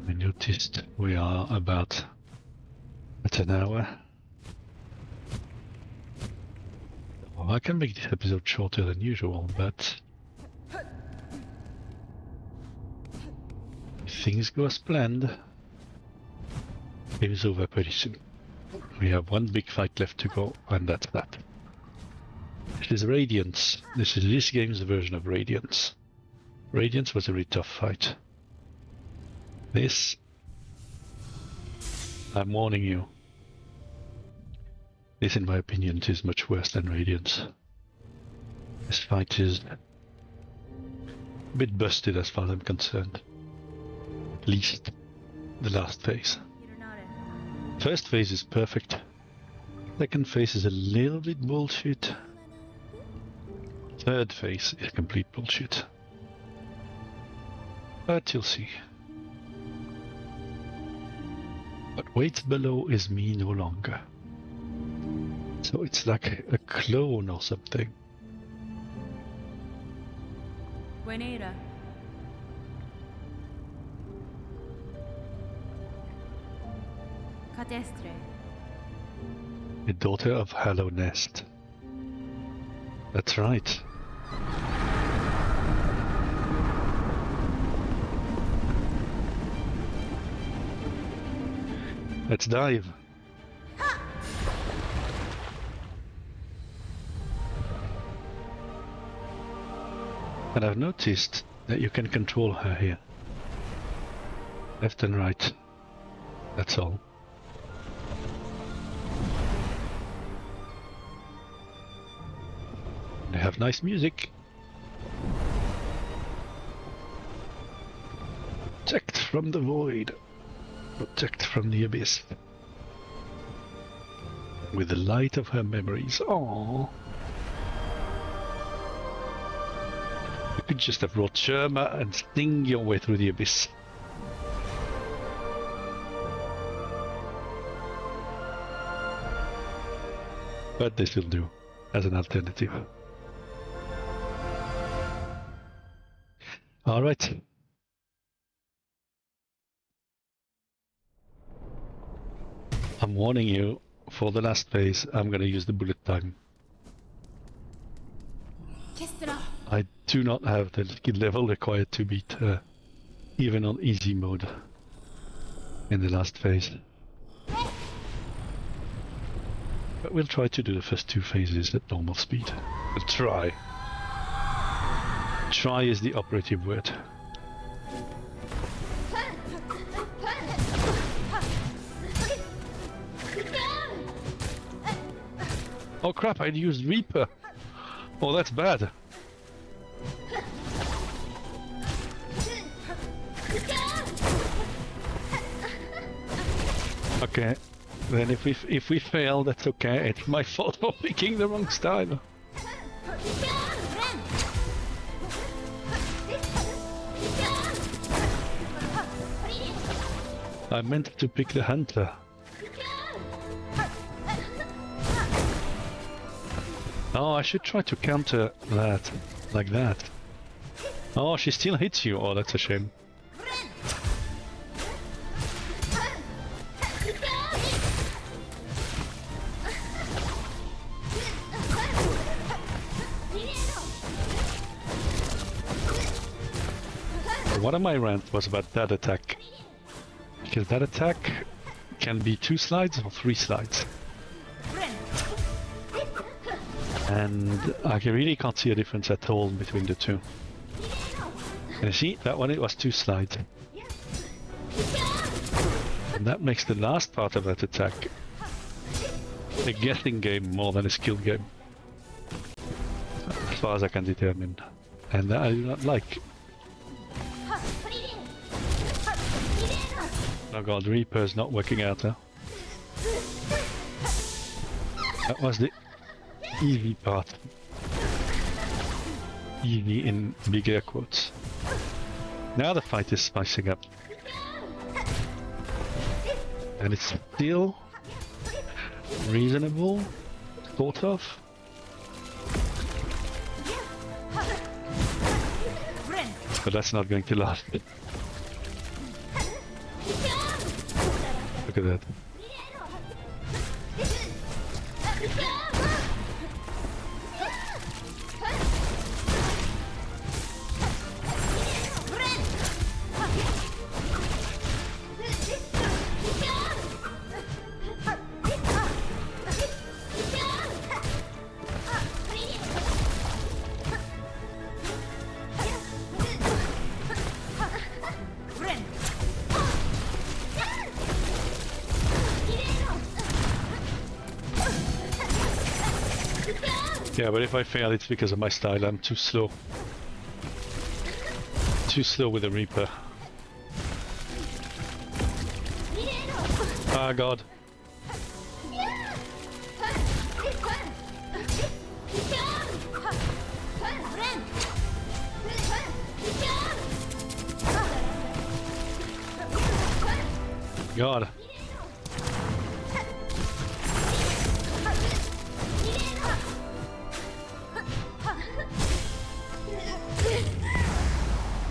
I noticed we are about at an hour. Well, I can make this episode shorter than usual, but if things go as planned, it is over pretty soon. We have one big fight left to go, and that's that. This is Radiance. This is this game's version of Radiance. Radiance was a really tough fight. This, I'm warning you, this in my opinion is much worse than Radiance. This fight is a bit busted as far as I'm concerned. At least the last phase. First phase is perfect. Second phase is a little bit bullshit. Third phase is complete bullshit. But you'll see. What waits below is me no longer. So it's like a clone or something. Buenera. Cadestre. The daughter of Hallow Nest. That's right. Let's dive. And I've noticed that you can control her here. Left and right. That's all. They have nice music. Protect from the void. Protect from the abyss. With the light of her memories. Aww. You could just have brought Sherma and sting your way through the abyss. But this will do as an alternative. All right. I'm warning you, for the last phase, I'm gonna use the bullet time. I do not have the skill level required to beat even on easy mode in the last phase. But we'll try to do the first 2 phases at normal speed. We'll try. Try is the operative word. Oh crap, I'd used Reaper! Oh, that's bad. Okay, then if we fail, that's okay. It's my fault for picking the wrong style. I meant to pick the hunter. Oh, I should try to counter that, like that. Oh, she still hits you. Oh, that's a shame. One of my rants was about that attack. Because that attack can be 2 slides or 3 slides. And I really can't see a difference at all between the two. And you see, that one it was 2 slides. And that makes the last part of that attack a guessing game more than a skill game. As far as I can determine. And that I do not like. Oh god, Reaper's not working out, huh? That was the easy part. Easy in big air quotes. Now the fight is spicing up. And it's still reasonable, sort of. But that's not going to last. Look at that. Yeah, but if I fail, it's because of my style. I'm too slow. Too slow with the Reaper. Ah, God. God.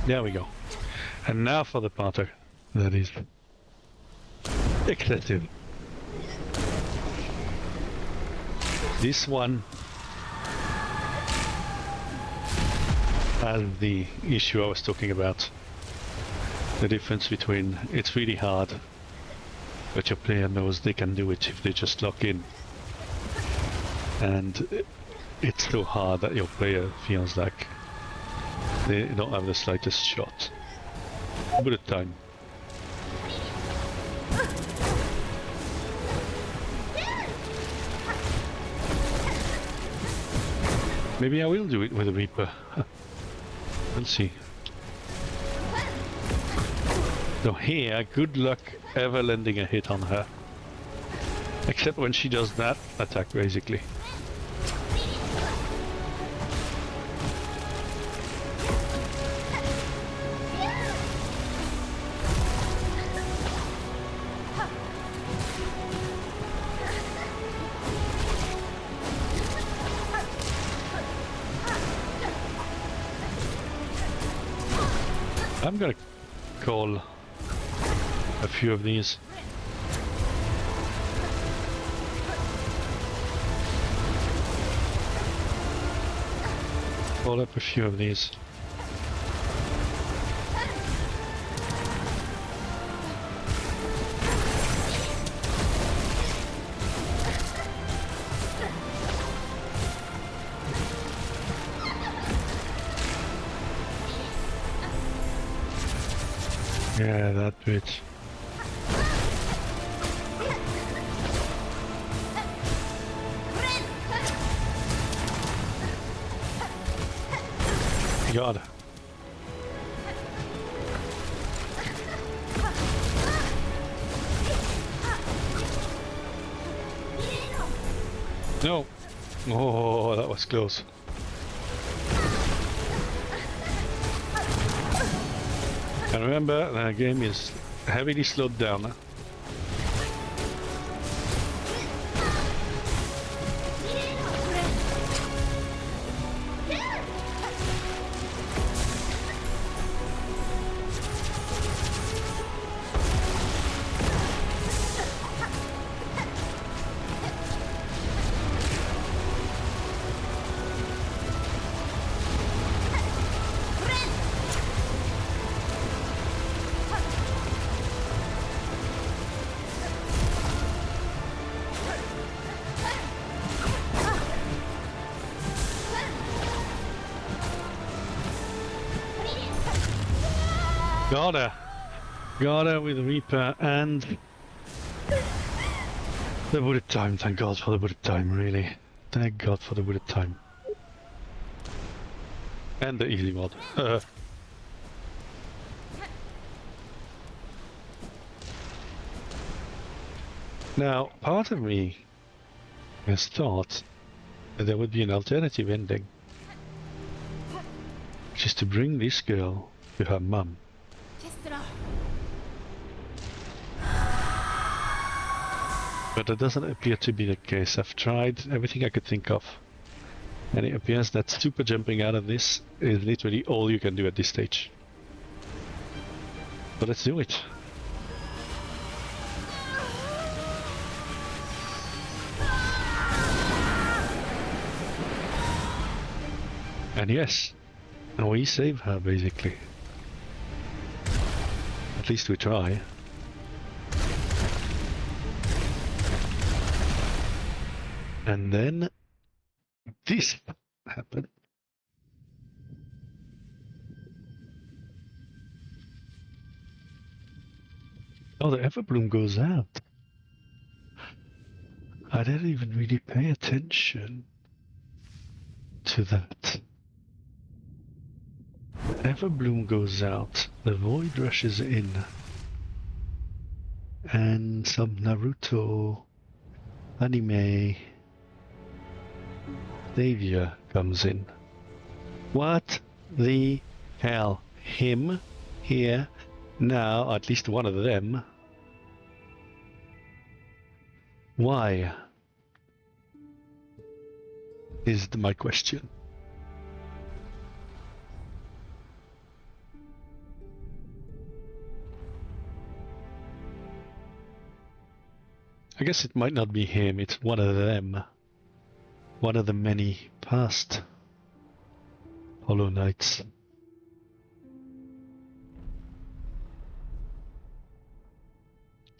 There we go. And now for the part that is excessive. This one has the issue I was talking about. The difference between it's really hard, but your player knows they can do it if they just lock in. And it's so hard that your player feels like they don't have the slightest shot. Bullet time. Maybe I will do it with a Reaper. We'll see. So here, good luck ever landing a hit on her. Except when she does that attack, basically. I'm gonna call a few of these. Pull up a few of these. Yeah, that bitch. God. No. Oh, that was close. And remember, the game is heavily slowed down. Got her with Reaper and the bullet time. Thank God for the bullet time, really. Thank God for the bullet time. And the easy mod. Now, part of me has thought that there would be an alternative ending, which is to bring this girl to her mum. But that doesn't appear to be the case. I've tried everything I could think of, and it appears that super jumping out of this is literally all you can do at this stage. But let's do it. And yes, we save her basically. At least we try. And then this happened. Oh, the Everbloom goes out. I didn't even really pay attention to that. Everbloom goes out, the void rushes in, and some Naruto anime savior comes in. What the hell? Him here now, at least one of them. Why? Is my question. I guess it might not be him, it's one of them. One of the many past Hollow Knights.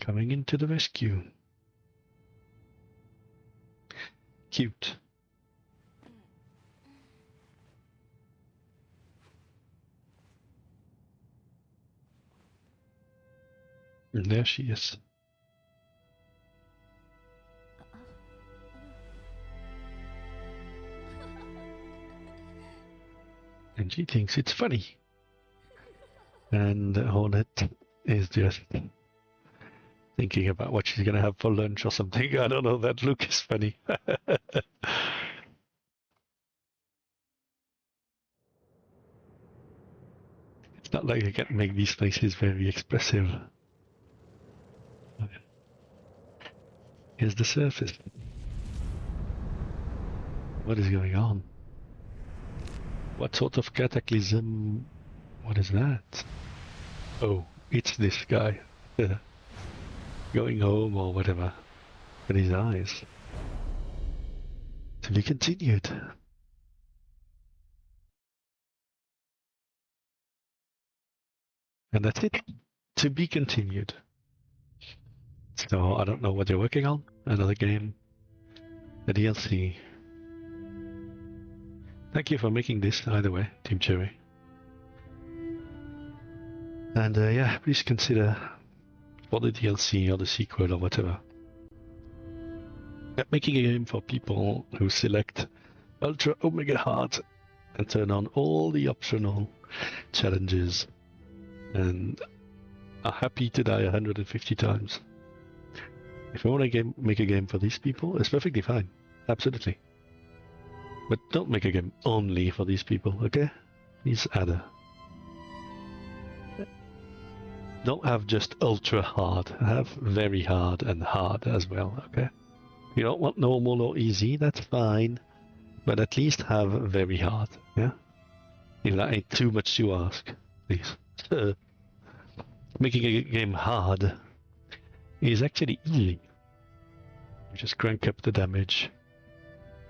Coming into the rescue. Cute. And there she is. And she thinks it's funny. And Hornet is just thinking about what she's gonna have for lunch or something. I don't know, that look is funny. It's not like I can make these faces very expressive. Here's the surface. What is going on? What sort of cataclysm? What is that? Oh, it's this guy. Going home or whatever. With his eyes. To be continued. And that's it. To be continued. So I don't know what they're working on. Another game. A DLC. Thank you for making this, either way, Team Cherry. And yeah, please consider for the DLC or the sequel or whatever. Making a game for people who select Ultra Omega Hard and turn on all the optional challenges and are happy to die 150 times. If you want to make a game for these people, it's perfectly fine. Absolutely. But don't make a game only for these people, okay? Please add don't have just ultra hard. Have very hard and hard as well, okay? You don't want normal or easy, that's fine. But at least have very hard, yeah? If that ain't too much to ask, please. Making a game hard is actually easy. You just crank up the damage,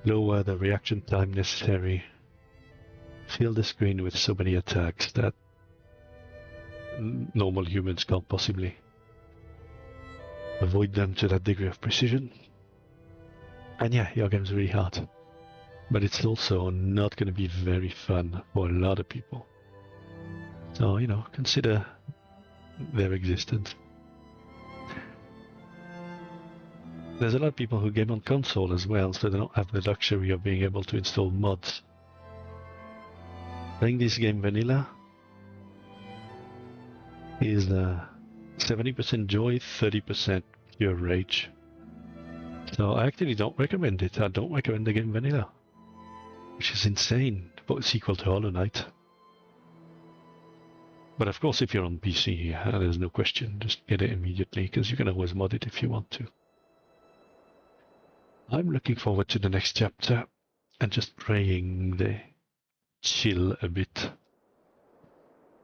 lower the reaction time necessary, fill the screen with so many attacks that normal humans can't possibly avoid them to that degree of precision. And yeah, your game's really hard. But it's also not going to be very fun for a lot of people. So, you know, consider their existence. There's a lot of people who game on console as well, so they don't have the luxury of being able to install mods. Playing this game vanilla is 70% joy, 30% pure rage. So I actually don't recommend it. I don't recommend the game vanilla, which is insane, but it's equal to Hollow Knight. But of course, if you're on PC, there's no question. Just get it immediately, because you can always mod it if you want to. I'm looking forward to the next chapter, and just praying they chill a bit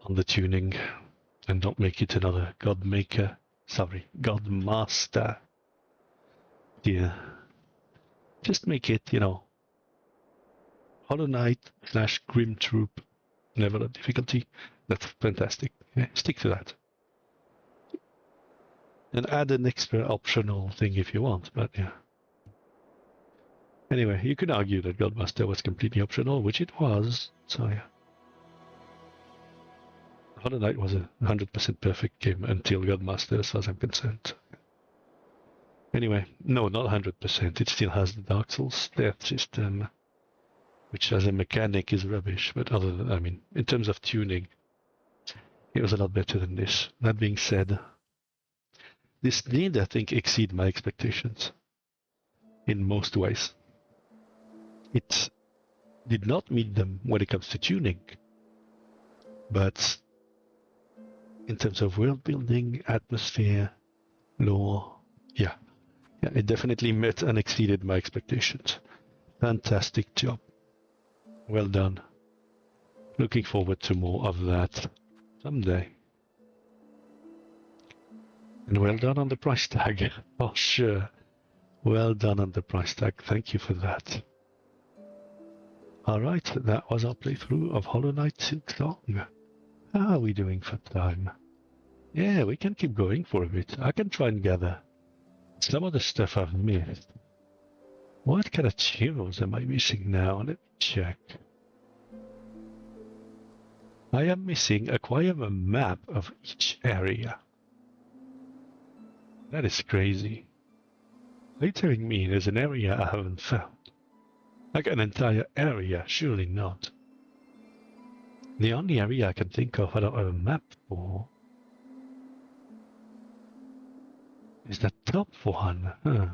on the tuning, and don't make it another Godmaster. Yeah. Just make it, you know, Hollow Knight / Grim Troop level of difficulty. That's fantastic. Yeah, stick to that. And add an extra optional thing if you want, but yeah. Anyway, you could argue that Godmaster was completely optional, which it was, so yeah. Hollow Knight was a 100% perfect game until Godmaster, as far as I'm concerned. Anyway, no, not 100%. It still has the Dark Souls death system, which as a mechanic is rubbish, but other than, I mean, in terms of tuning, it was a lot better than this. That being said, this did, I think, exceed my expectations in most ways. It did not meet them when it comes to tuning, but in terms of world building, atmosphere, lore, yeah, it definitely met and exceeded my expectations. Fantastic job. Well done. Looking forward to more of that someday. And well done on the price tag. Oh, sure. Well done on the price tag. Thank you for that. Alright, that was our playthrough of Hollow Knight Silksong. How are we doing for time? Yeah, we can keep going for a bit. I can try and gather some of the stuff I've missed. What kind of heroes am I missing now? Let me check. I am missing acquire a map of each area. That is crazy. Are you telling me there's an area I haven't found? Like an entire area? Surely not. The only area I can think of I don't have a map for is that top one. Huh.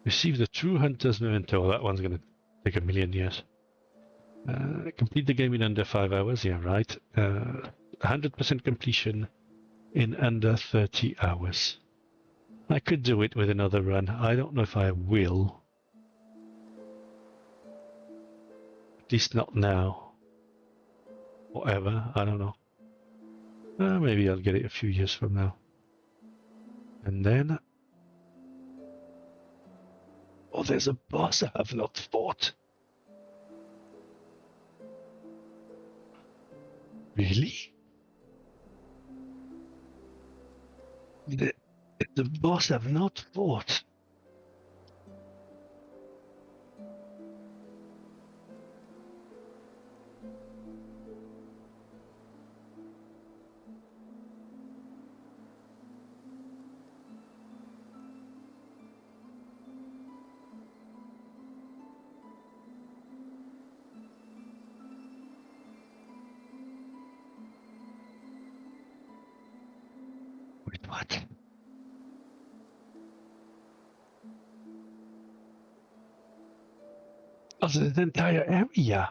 Receive the True Hunter's Memento. That one's going to take a million years. Complete the game in under 5 hours. Yeah, right. 100% completion in under 30 hours. I could do it with another run. I don't know if I will. At least not now. Or ever. I don't know. Maybe I'll get it a few years from now. And then... oh, there's a boss I have not fought. Really? the boss have not fought. Wait, what? Oh, the entire area.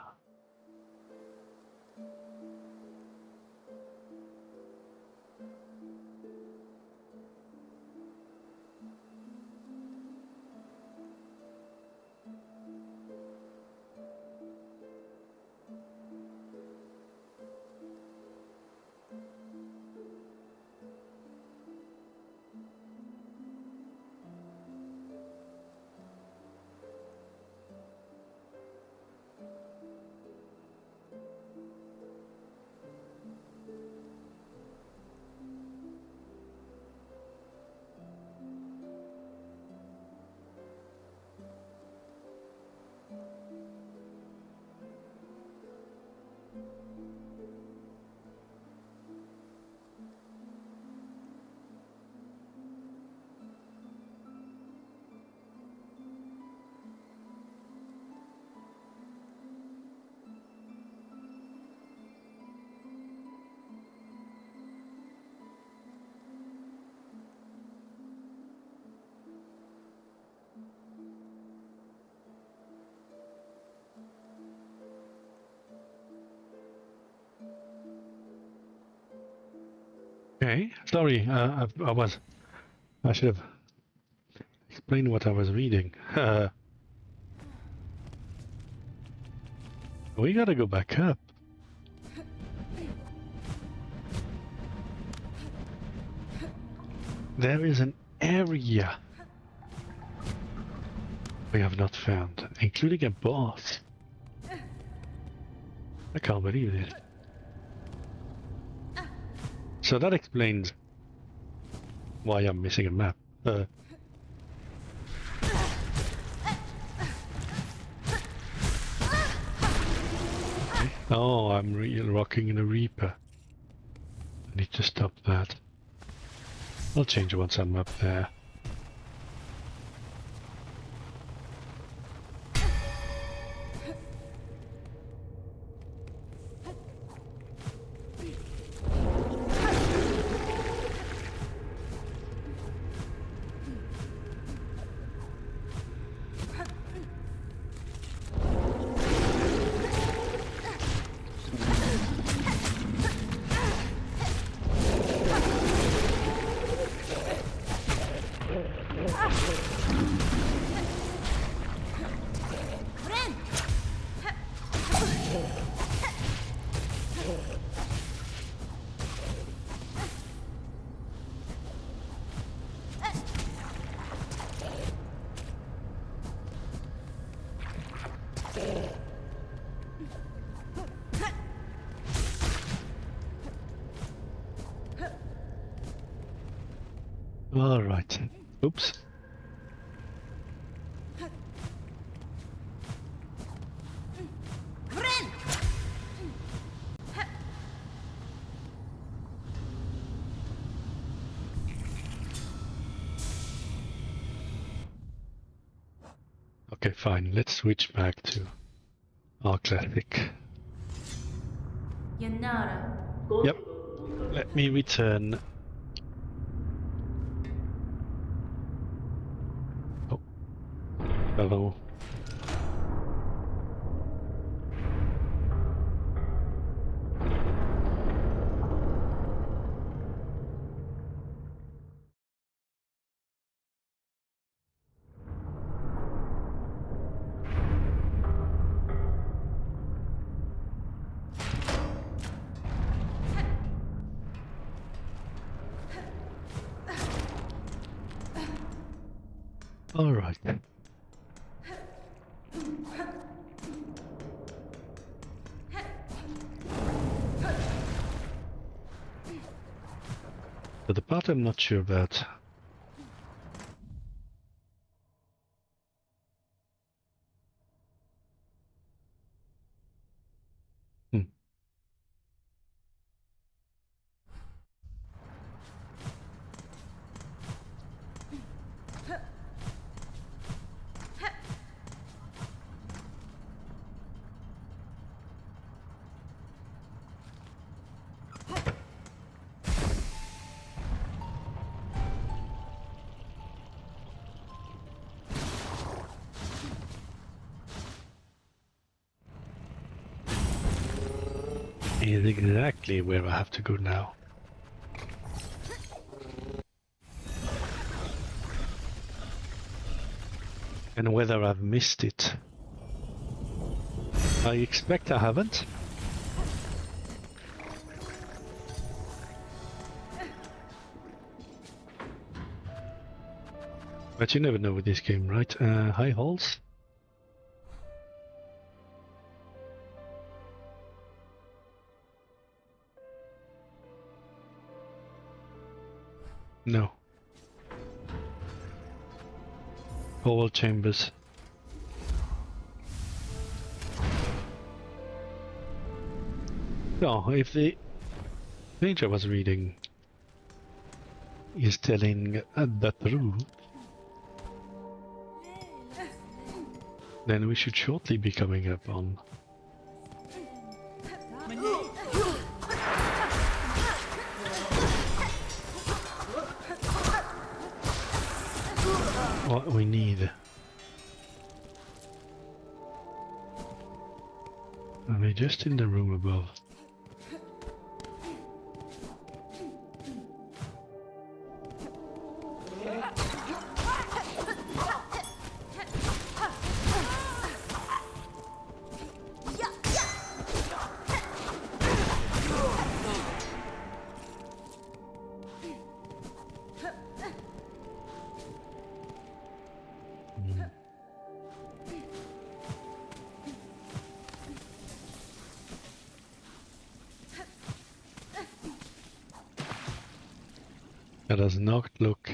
Okay, sorry, I should have explained what I was reading. We gotta go back up. There is an area we have not found, including a boss. I can't believe it. So that explains why I'm missing a map. Oh, I'm rocking in a Reaper. I need to stop that. I'll change once I'm up there. All right. Oops. Okay, fine. Let's switch back to our classic. Yanara. Yep. Let me return. Oh. Hello. All right. But the part I'm not sure about. Hmm. Is exactly where I have to go now. And whether I've missed it. I expect I haven't. But you never know with this game, right? High halls? No. Oval chambers. No, if the page I was reading is telling the truth, then we should shortly be coming up on what we need. Are they just in the room above? That does not look.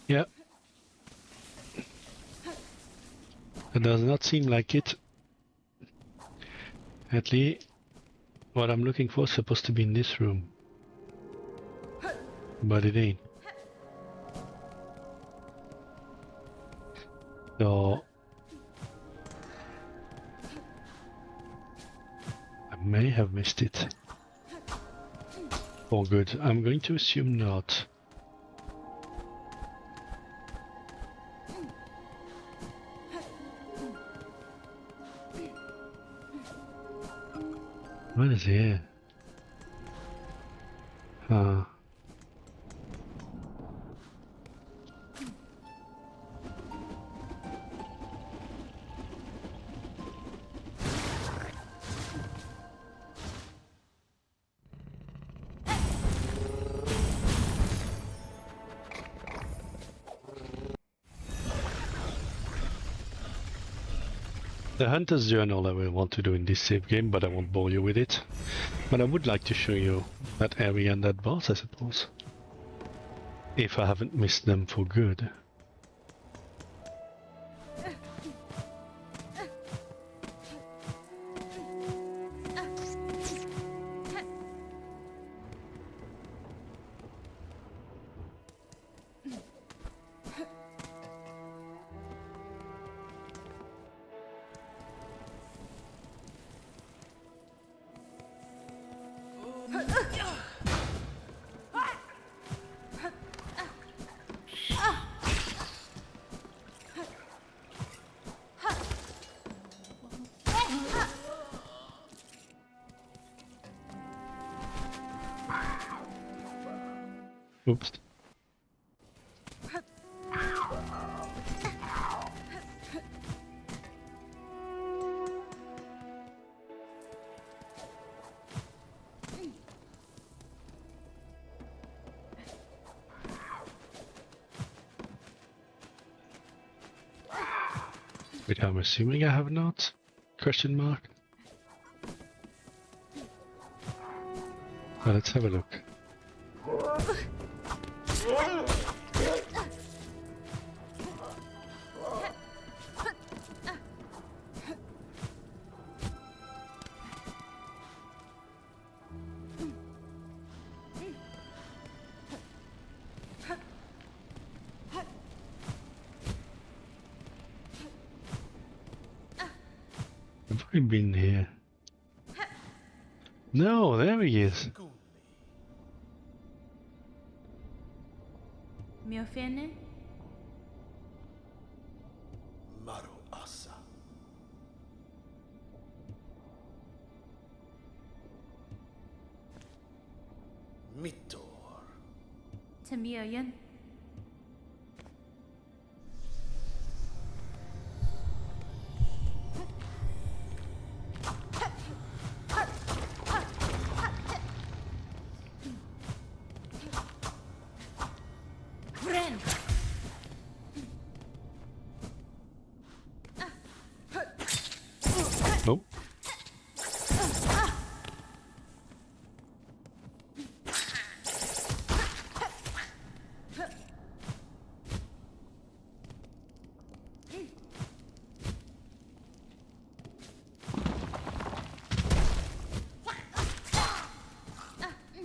Yeah. It does not seem like it. At least what I'm looking for is supposed to be in this room. But it ain't. So I may have missed it. Oh good, I'm going to assume not. What is here? The Hunter's Journal I will want to do in this save game, but I won't bore you with it. But I would like to show you that area and that boss, I suppose. If I haven't missed them for good. Oops. Which I'm assuming I have not? Question mark. Well, let's have a look. Have I been here? No, there he is. Mio fene? Maru Asa. Mitor. Tamioyan? Bren! Oh.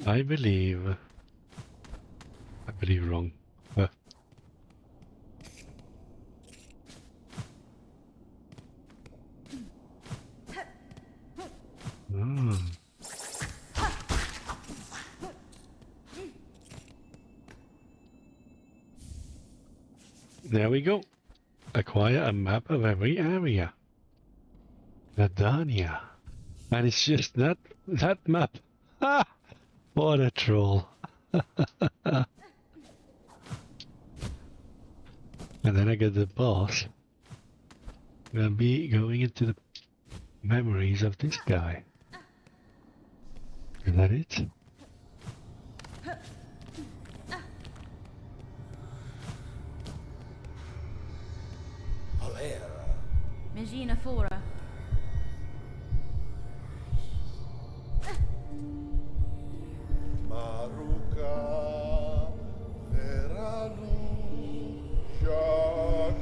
I believe wrong. Hmm. There we go. Acquire a map of every area. Nadania. And it's just that map. Ah! What a troll. And then I get the boss. We'll be going into the memories of this guy. Is that it? Alera. Megina fora. Maruka. Veranu. Jakur.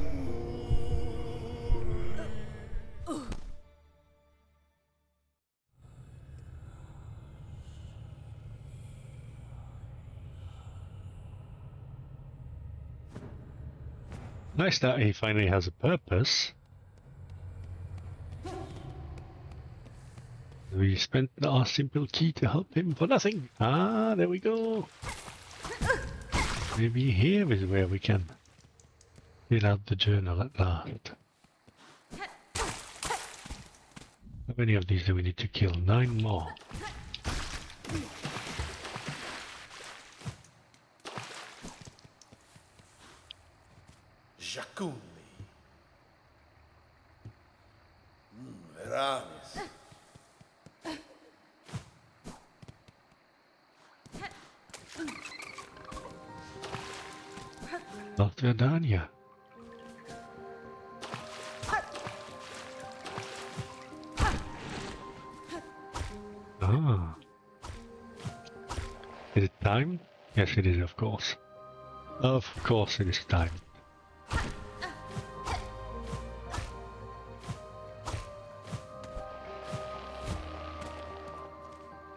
Nice that he finally has a purpose. We spent our simple key to help him for nothing. Ah, there we go. Maybe here is where we can fill out the journal at last. How many of these do we need to kill? 9 more. Jacuni. Veranis. Dr. Dania. Ah. Is it time? Yes, it is, of course. Of course it is time.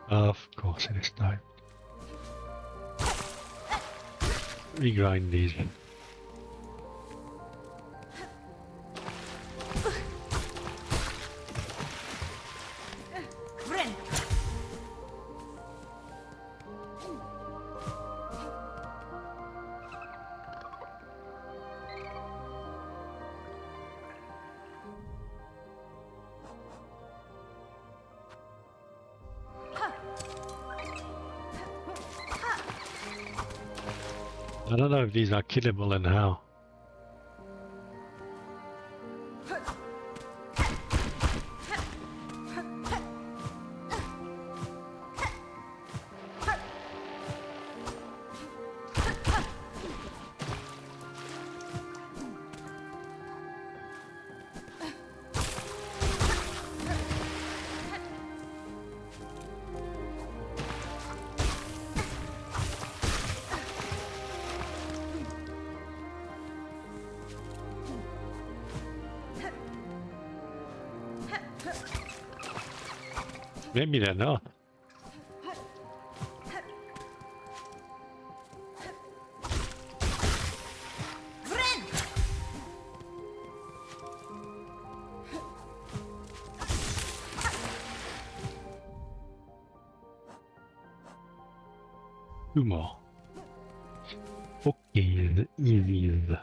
Of course it is time. We grind these. Bren! I don't know if these are killable and how. Maybe they're not. Two more. Okay, easy.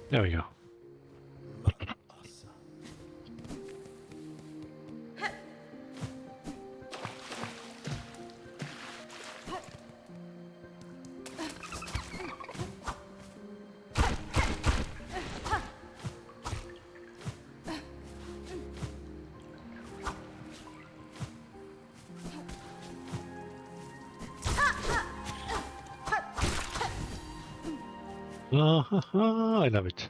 There we go. Maro Assa. I love it.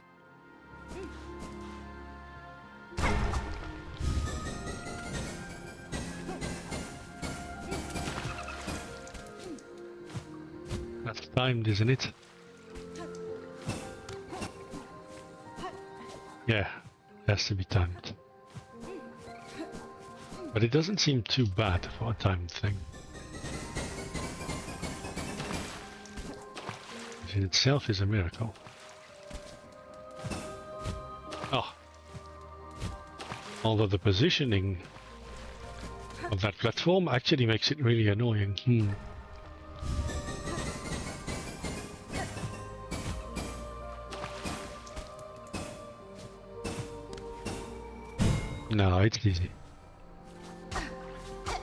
That's timed, isn't it? Yeah, has to be timed. But it doesn't seem too bad for a timed thing. Which in itself is a miracle. Oh. Although the positioning of that platform actually makes it really annoying. No, it's easy.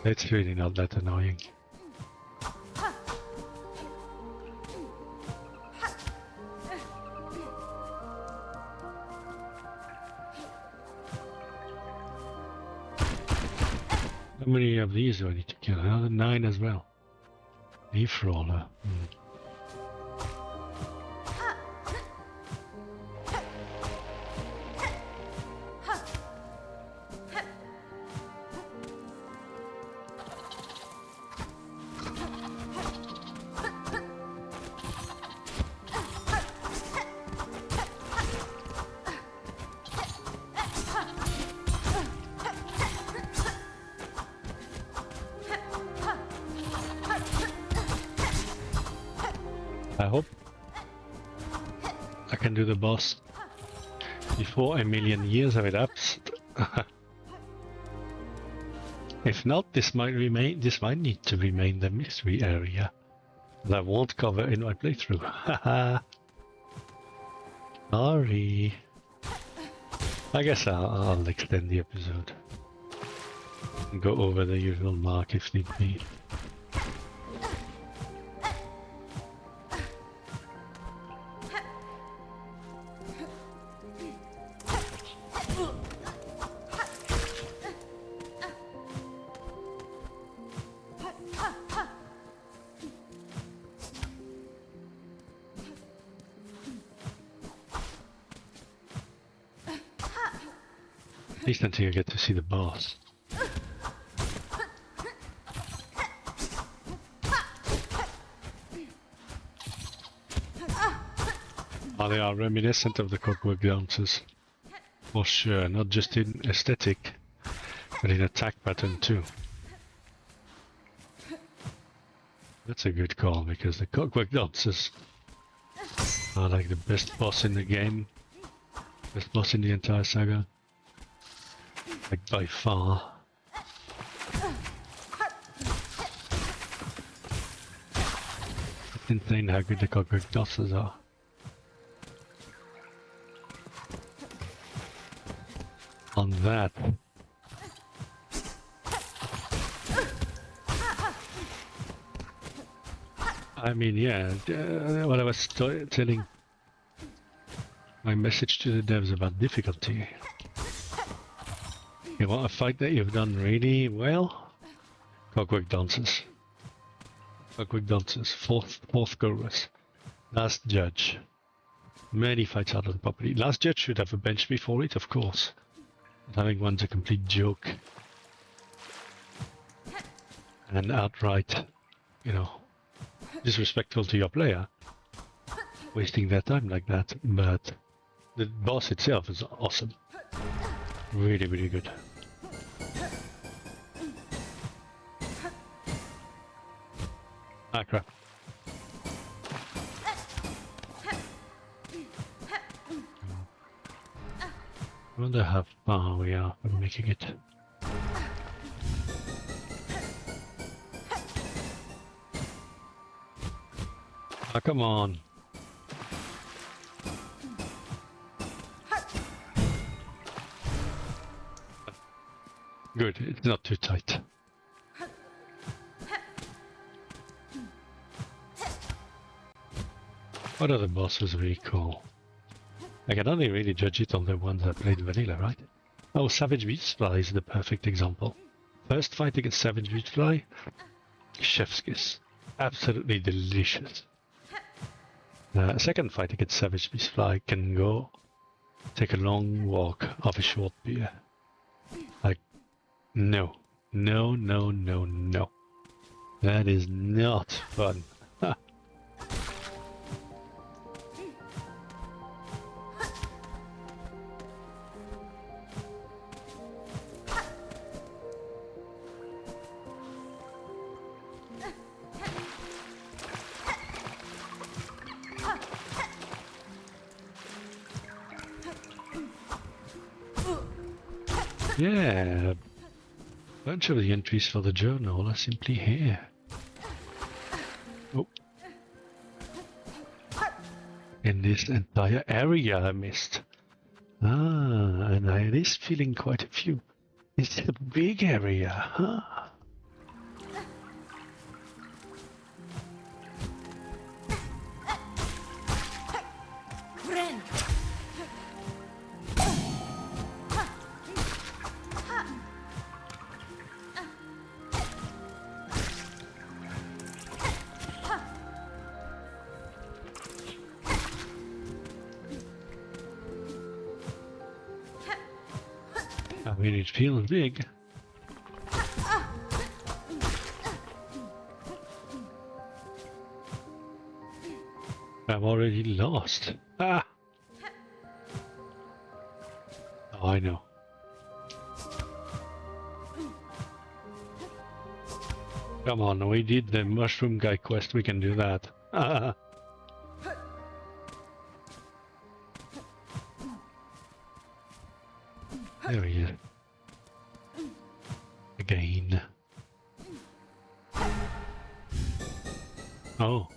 It's really not that annoying. How many of these do I need to kill? Another 9 as well. Leaf roller. I hope I can do the boss before a million years have elapsed. If not, this might need to remain the mystery area that I won't cover in my playthrough. Haha. Sorry. I guess I'll extend the episode and go over the usual mark if need be. At least until you get to see the boss. Oh, they are reminiscent of the clockwork dances. For sure, not just in aesthetic, but in attack pattern too. That's a good call, because the clockwork dancers are like the best boss in the game. Best boss in the entire saga. Like by far. It's insane how good the clockwork dancers are. On that. I mean, yeah, what I was telling my message to the devs about difficulty. You want a fight that you've done really well? Clockwork Dances. Clockwork Dances, fourth chorus. Last Judge. Many fights are done properly. Last Judge should have a bench before it, of course. But having one's a complete joke. And outright you know, disrespectful to your player, wasting their time like that. But the boss itself is awesome. Really, really good. Ah, crap. I wonder how far we are from making it. Ah, come on. Good, it's not too tight. What other bosses really cool? I can only really judge it on the ones I played vanilla, right? Oh, Savage Beastfly is the perfect example. First fight against Savage Beastfly, chef's kiss. Absolutely delicious. Second fight against Savage Beastfly can go take a long walk off a short beer. Like, no. No, no, no, no. That is not fun. Yeah, a bunch of the entries for the journal are simply here. Oh. In this entire area I missed. Ah, and it is feeling quite a few. It's a big area, huh? Friend. I mean, it feels big. I'm already lost. Ah! Oh, I know. Come on, we did the mushroom guy quest, we can do that. There he is. Again. Oh.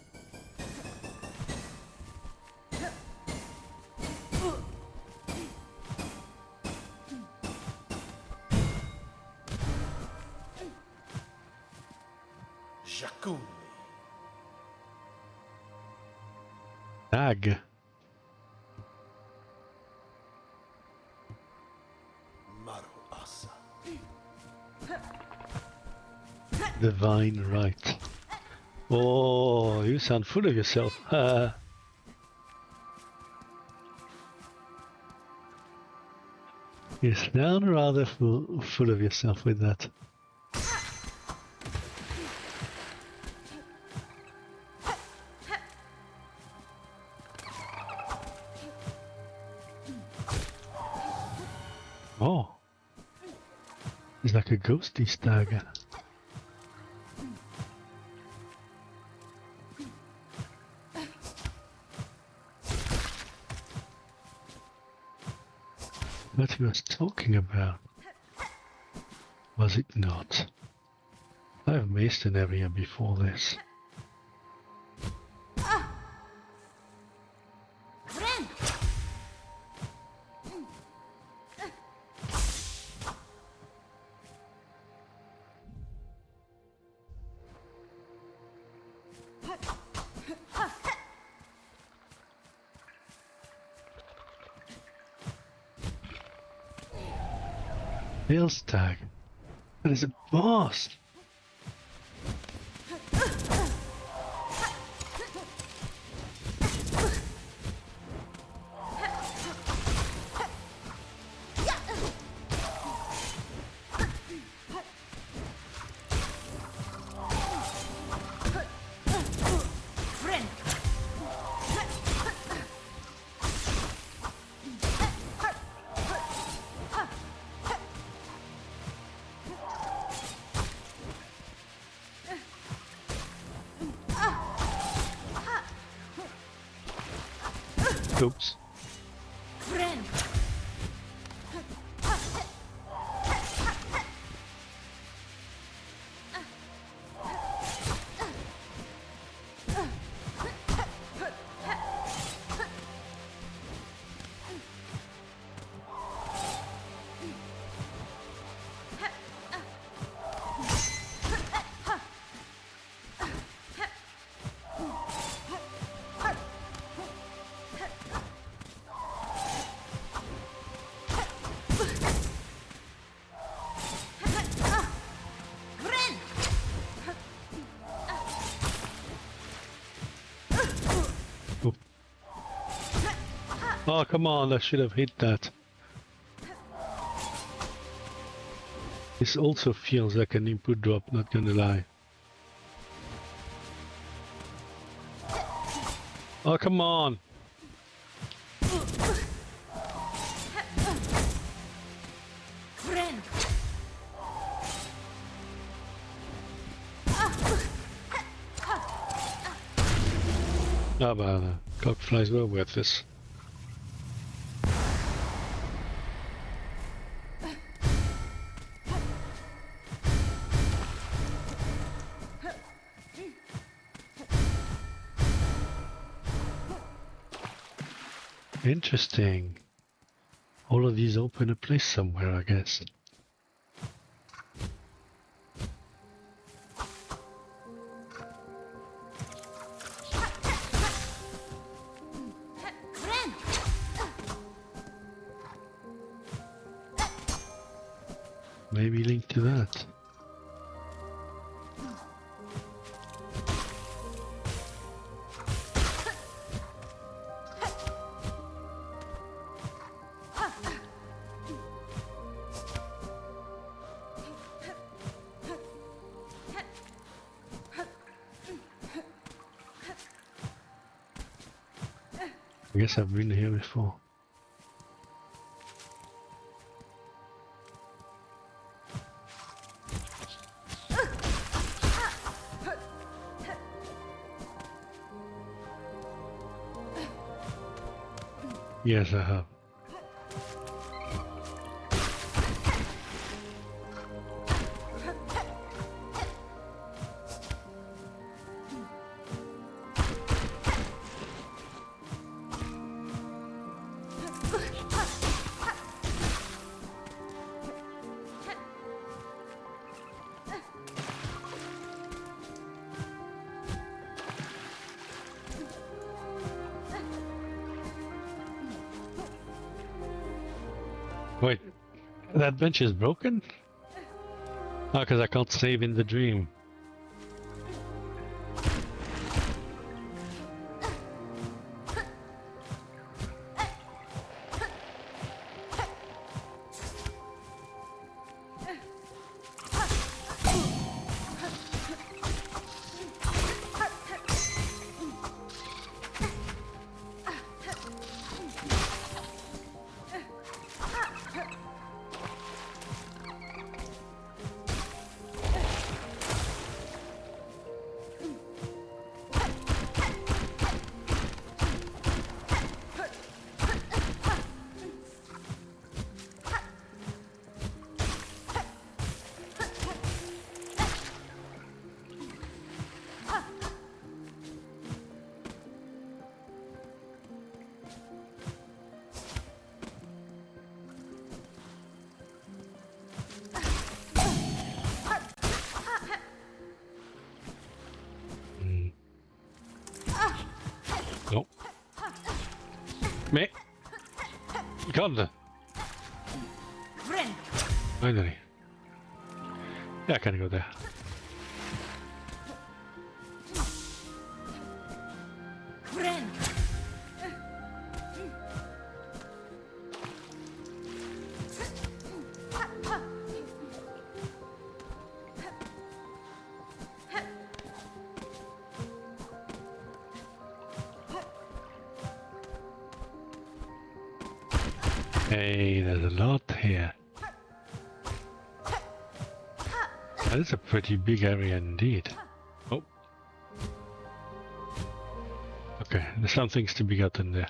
Jakuni. Tag. Maru Asa. Divine right. Oh, you sound full of yourself. You sound rather full of yourself with that. Oh, it's like a ghostly stag. What he was talking about, was it not? I've maced an area before this. Friend. Bill's tag. That is a boss. Oops. Friend. Oh, come on, I should have hit that. This also feels like an input drop, not gonna lie. Oh, come on! Friend. Ah, but cock flies were worth this. Interesting. All of these open a place somewhere, I guess. Friend. Maybe linked to that. I guess I've been here before. Yes, I have. Wait, that bench is broken? Oh, because I can't save in the dream. Nope. Me. God. Friend. Finally. Yeah, I can go there. Friend. Hey, there's a lot here. That is a pretty big area indeed. Oh. Okay, there's some things to be gotten there.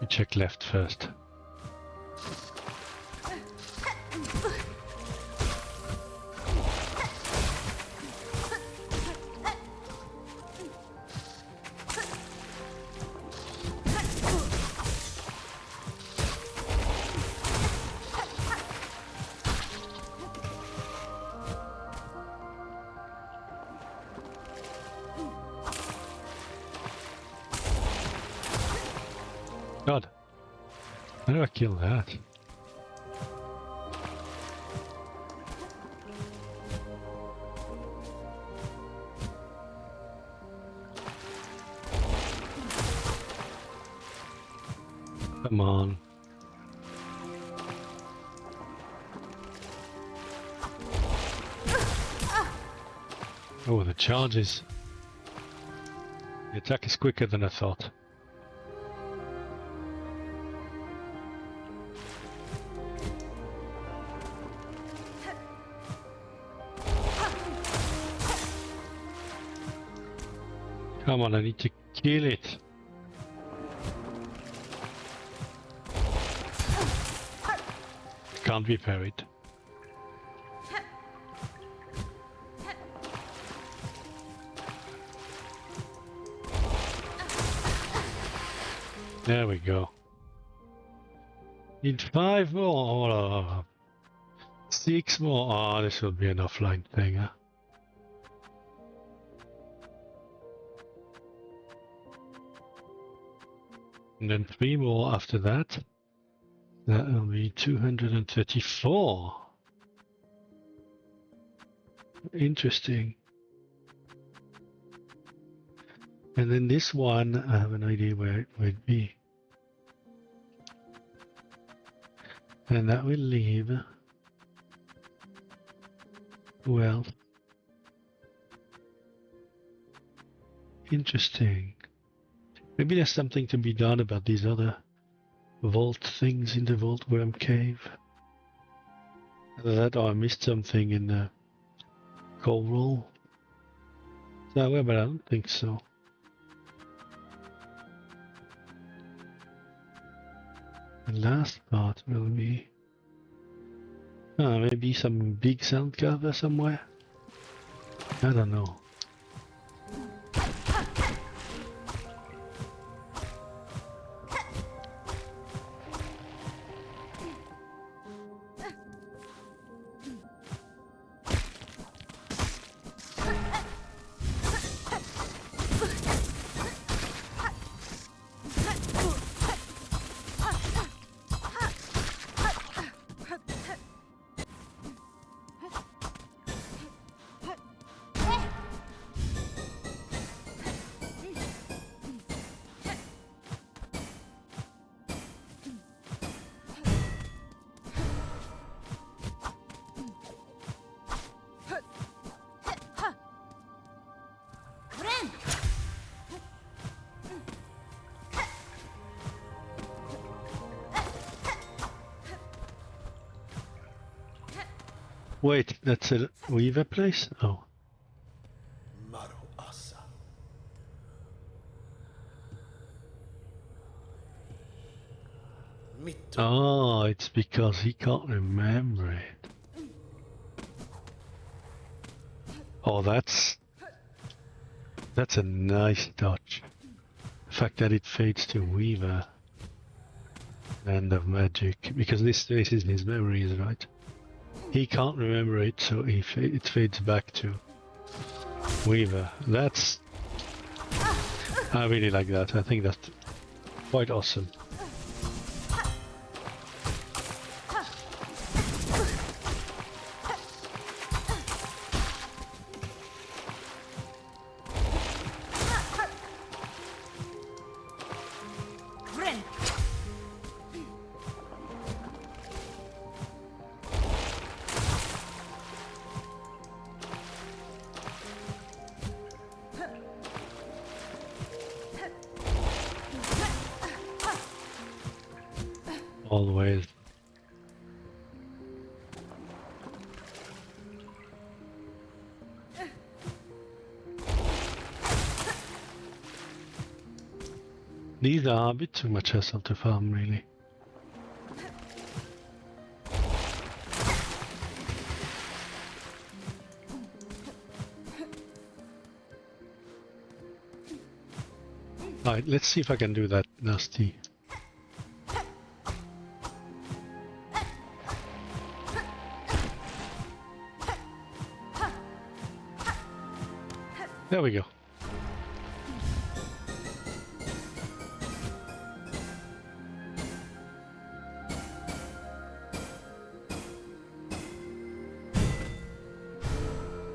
We check left first. God, how do I kill that? Come on. Oh, the charges. The attack is quicker than I thought. Come on, I need to kill it. Can't be parried. There we go. Need 5 more. Oh, 6 more. Oh, this will be an offline thing, huh? And then 3 more after that. That will be 234. Interesting. And then this one, I have an idea where it would be. And that will leave wealth. Interesting. Maybe there's something to be done about these other vault things in the Vault Worm Cave. Either that or I missed something in the coal roll. So, but I don't think so. The last part will be maybe some big sound cover somewhere. I don't know. Wait, that's a Weaver place? Oh. Maro Asa. Mitto. Oh, it's because he can't remember it. Oh, that's a nice touch. The fact that it fades to Weaver. Land of Magic. Because this is his memories, right? He can't remember it, so it fades back to Weaver. That's... I really like that. I think that's quite awesome. Always. These are a bit too much hassle to farm, really. Alright, let's see if I can do that nasty. There we go.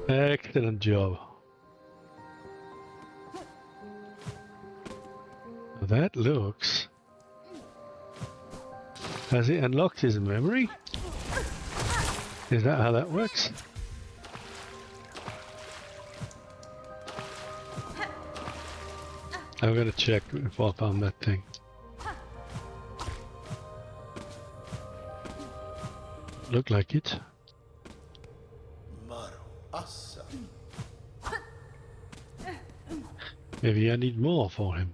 Excellent job. That looks... Has he unlocked his memory? Is that how that works? I'm gonna check if I found that thing. Look like it. Maru Assa. Maybe I need more for him.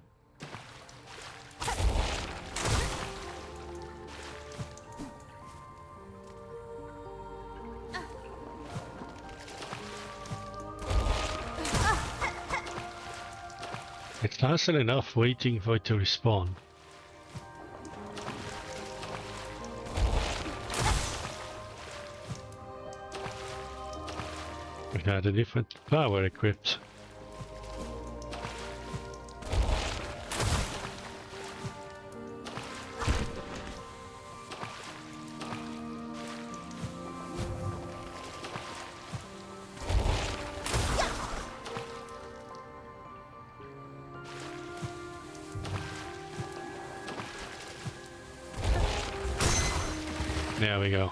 It's hassle enough waiting for it to respawn. We had a different power equipped. There we go.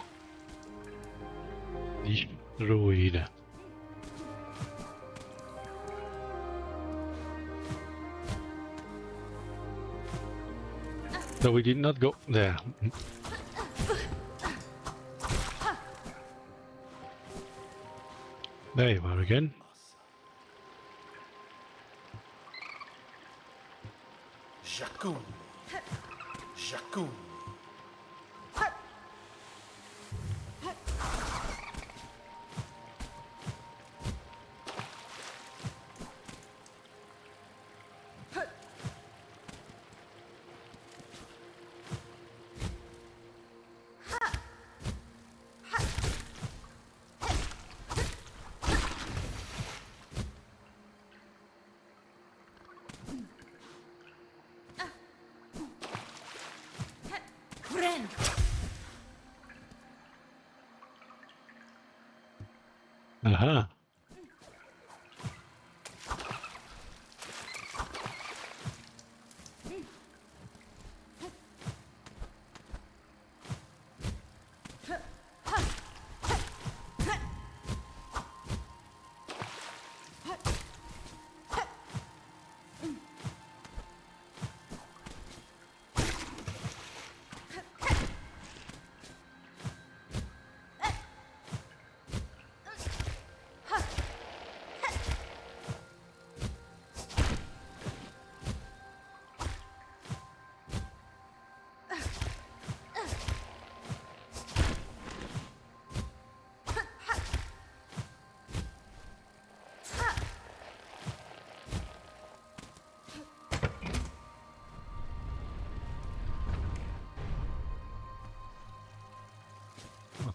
Destroyed. So we did not go there. There you are again. Jakun. Jakun. Friend. Aha.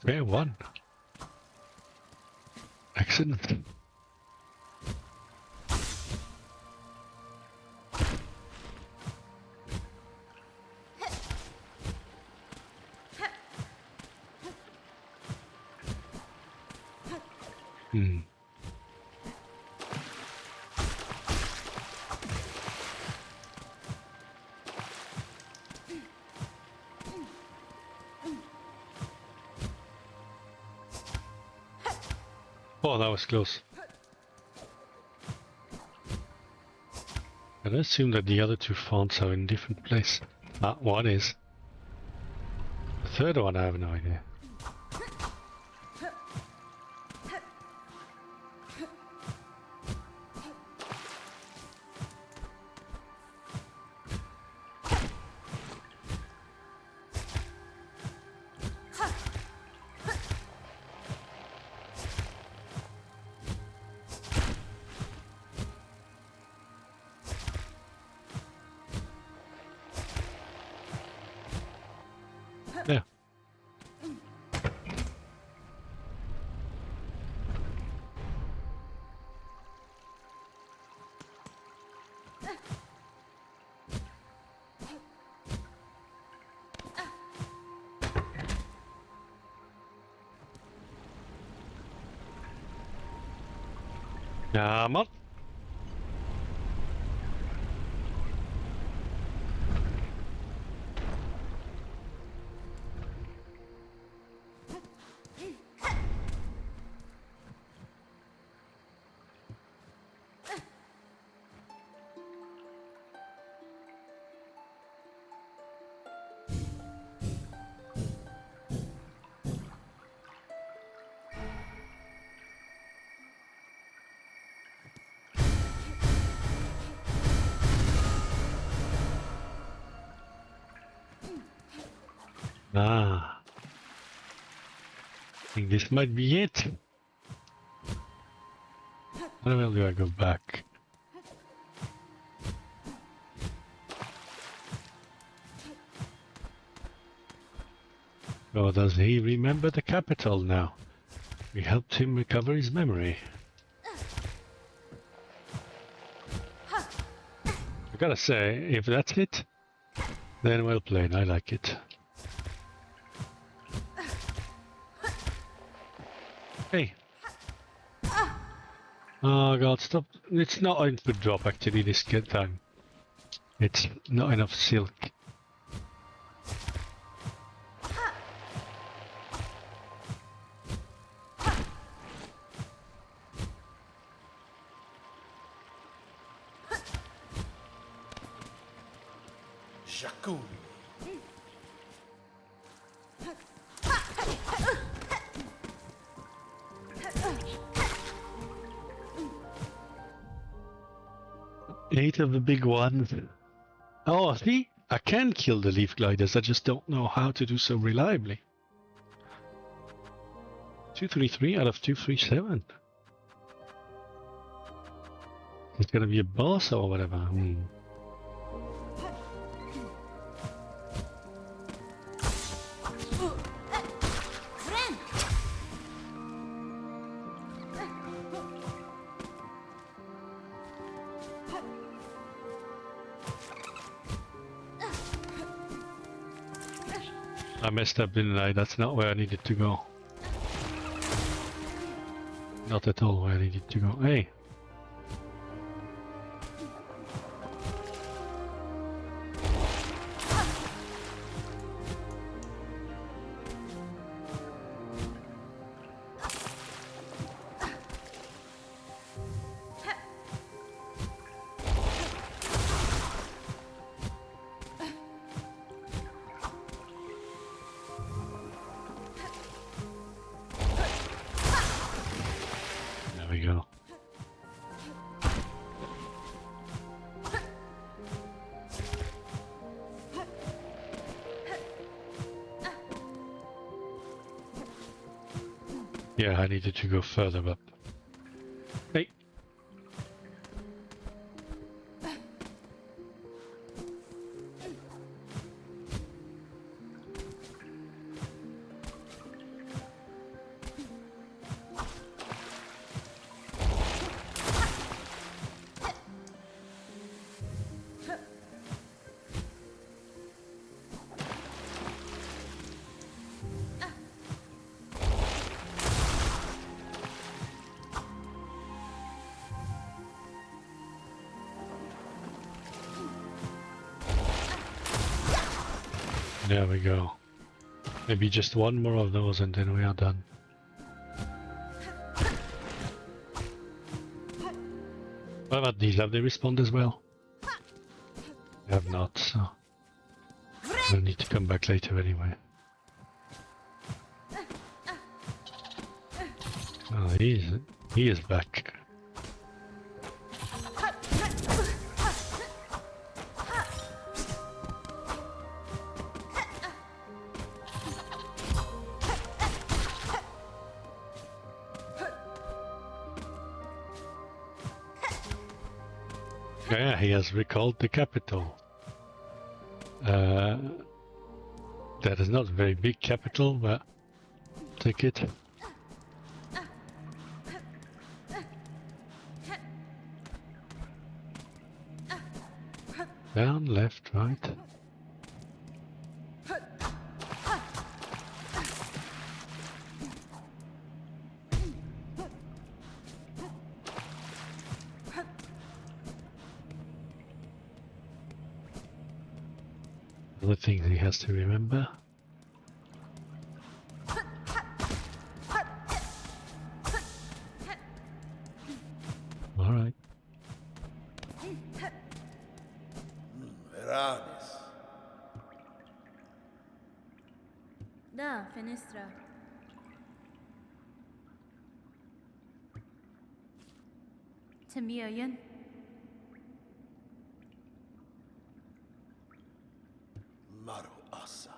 Okay, one. Excellent. Hmm. Oh, that was close. I assume that the other two fonts are in different place. Ah, one is. The third one, I have no idea. Come on. Ah, I think this might be it. How the hell do I go back? Oh, does he remember the capital now? We helped him recover his memory. I gotta say, if that's it, then well played, I like it. Hey! Oh god, stop. It's not input drop actually this time. It's not enough silk. Jakun. 8 of the big ones. Oh, see? I can kill the leaf gliders, I just don't know how to do so reliably. 233 out of 237. It's gonna be a boss or whatever. Friend. I messed up, didn't I? That's not where I needed to go. Not at all where I needed to go. Hey! There we go. Yeah, I needed to go further up. Hey! There we go. Maybe just one more of those and then we are done. What about these? Have they respawned as well? They have not, so we'll need to come back later anyway. Oh, he is back. Yeah, he has recalled the capital. That is not a very big capital, but take it. Down, left, right. other things he has to remember. All right. Veranis. Da, fenestra. Tamiayan. Maru Asa.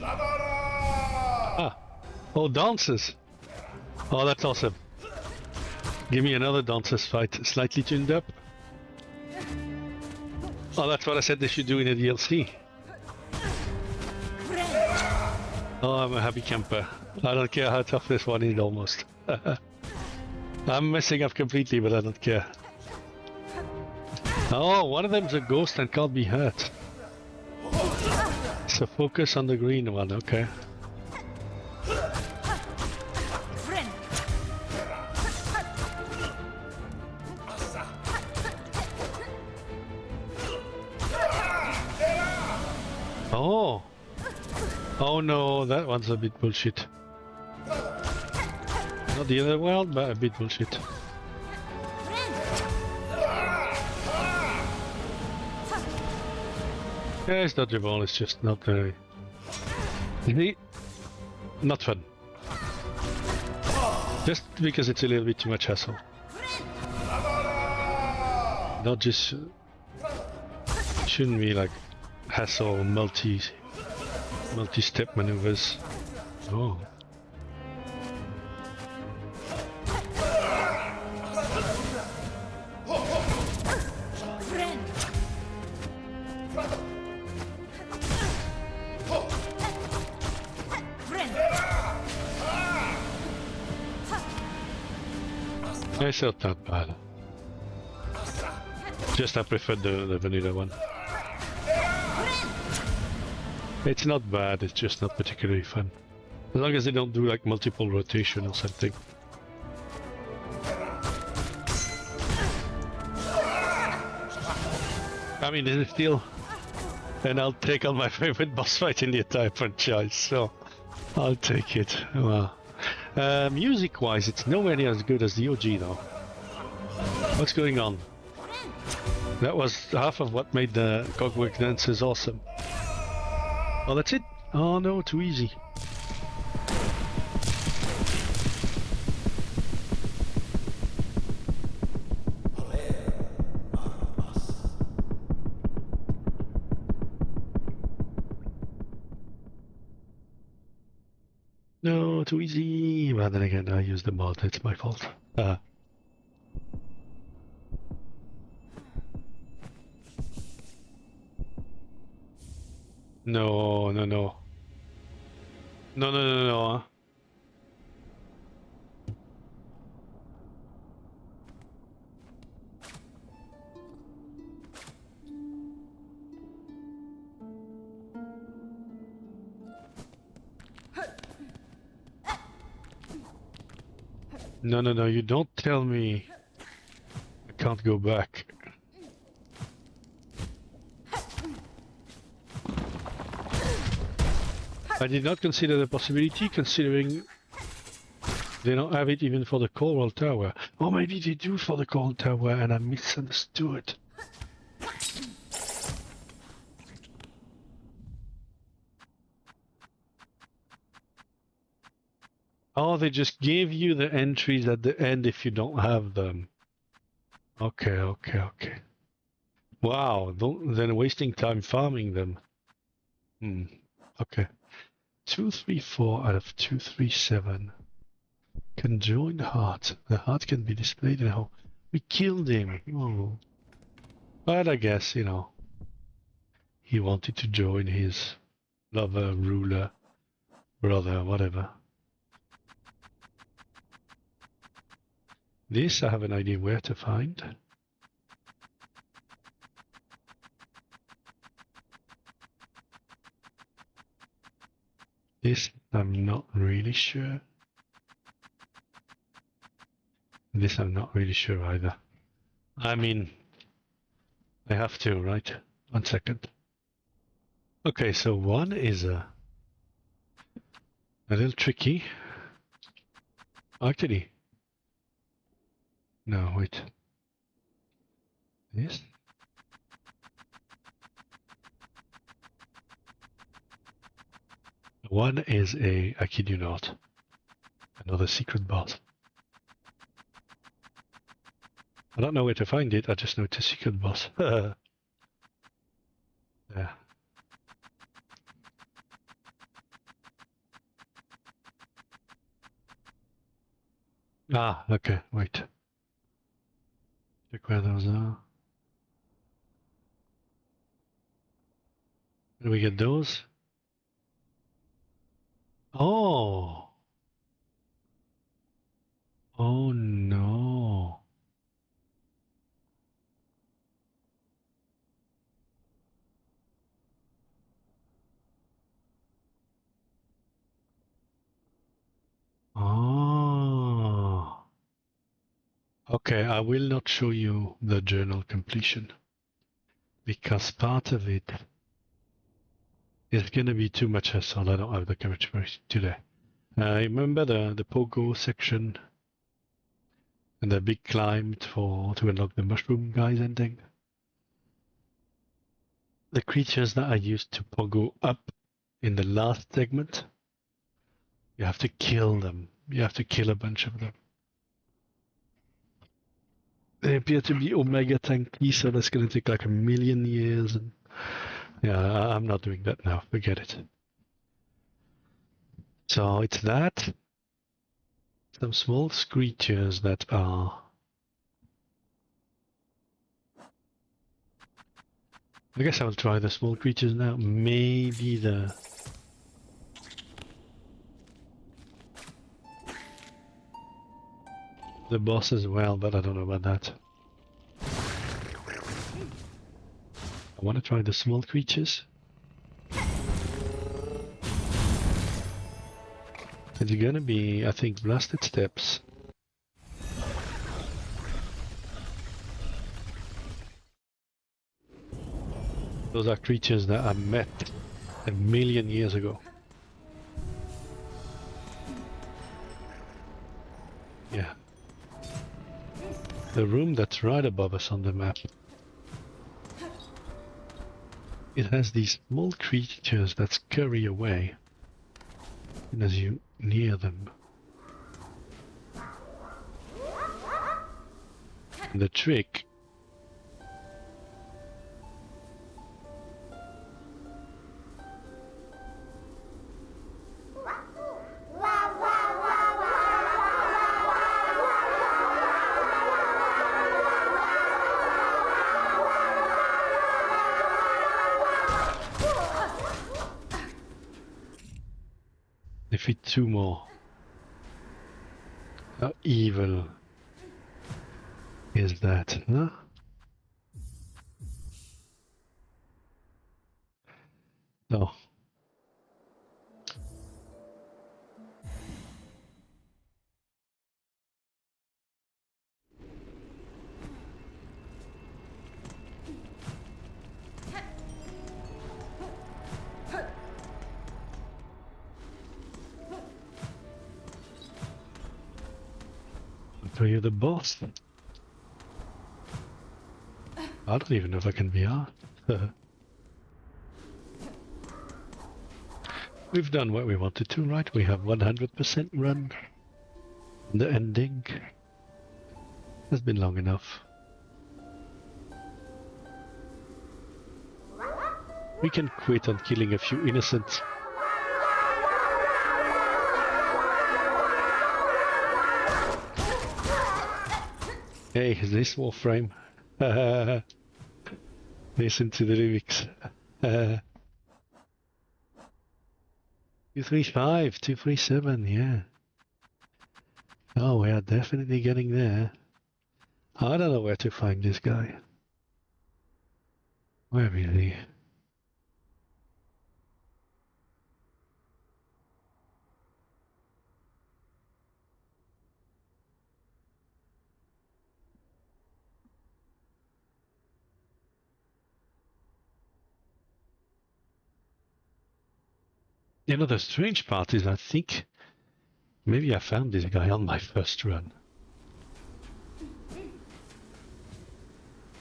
Ah. Oh, dances. Oh, that's awesome. Give me another dancers fight, slightly tuned up. Oh, that's what I said they should do in a DLC. Oh, I'm a happy camper. I don't care how tough this one is almost. I'm messing up completely, but I don't care. Oh, one of them's a ghost and can't be hurt. So focus on the green one, okay. Oh! Oh no, that one's a bit bullshit. Not the other world, but a bit bullshit. Yeah, it's dodgeable, it's just not very... Not fun. Just because it's a little bit too much hassle. Not just... Shouldn't be like hassle, multi-step maneuvers. Oh. It's not that bad. Just I prefer the vanilla one. It's not bad, it's just not particularly fun. As long as they don't do like multiple rotation or something. I mean, this is still... And I'll take on my favorite boss fight in the entire franchise, so... I'll take it. Well, music-wise, it's nowhere near as good as the OG though. What's going on? That was half of what made the Cogwork dances awesome. Oh, that's it? Oh no, too easy. No, too easy. But then again, I used the mod, it's my fault. No, no, no. No, no, no, no. No, no, no, you don't tell me I can't go back. I did not consider the possibility, considering they don't have it even for the Coral Tower. Or maybe they do for the Coral Tower and I misunderstood. Oh, they just gave you the entries at the end if you don't have them. Okay, okay, okay. Wow, then wasting time farming them. Okay. 234 out of 237. Can join the heart. The heart can be displayed now. We killed him. Oh. But I guess, you know, he wanted to join his lover, ruler, brother, whatever. This I have an idea where to find. This I'm not really sure. This I'm not really sure either. I mean, I have to, right? 1 second. Okay, so one is a little tricky. Actually, no, wait. This? One is I kid you not, another secret boss. I don't know where to find it, I just know it's a secret boss. Yeah. Ah, okay, wait. Check where those are. Where do we get those? Oh! Oh no. Oh. Okay, I will not show you the journal completion because part of it is gonna be too much hassle. I don't have the courage for it today. Remember the pogo section and the big climb to unlock the mushroom guys ending? The creatures that I used to pogo up in the last segment, you have to kill them. You have to kill a bunch of them. They appear to be omega tanky, so that's going to take like 1,000,000 years. And yeah, I'm not doing that now. Forget it. So it's that. Some small creatures that are. I guess I'll try the small creatures now. Maybe the boss as well, but I don't know about that. I want to try the small creatures. It's gonna be, I think, blasted steps. Those are creatures that I met 1,000,000 years ago. Yeah. The room that's right above us on the map. It has these small creatures that scurry away as you near them. And the trick defeat 2 more. How evil is that, huh? No. So you're the boss? I don't even know if I can be asked. We've done what we wanted to, right? We have 100% run. The ending has been long enough. We can quit on killing a few innocents. Hey, is this Warframe? Listen to the lyrics. 235, 237, yeah. Oh, we are definitely getting there. I don't know where to find this guy. Where is he? You know, the strange part is I think maybe I found this guy on my first run.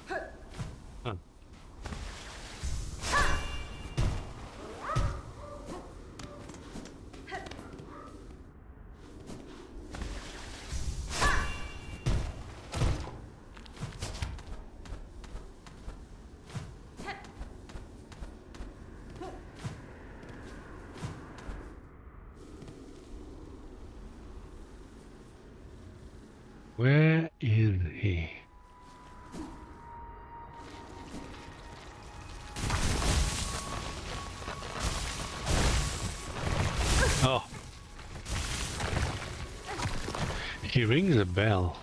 Huh. Where is he? Oh. He rings a bell.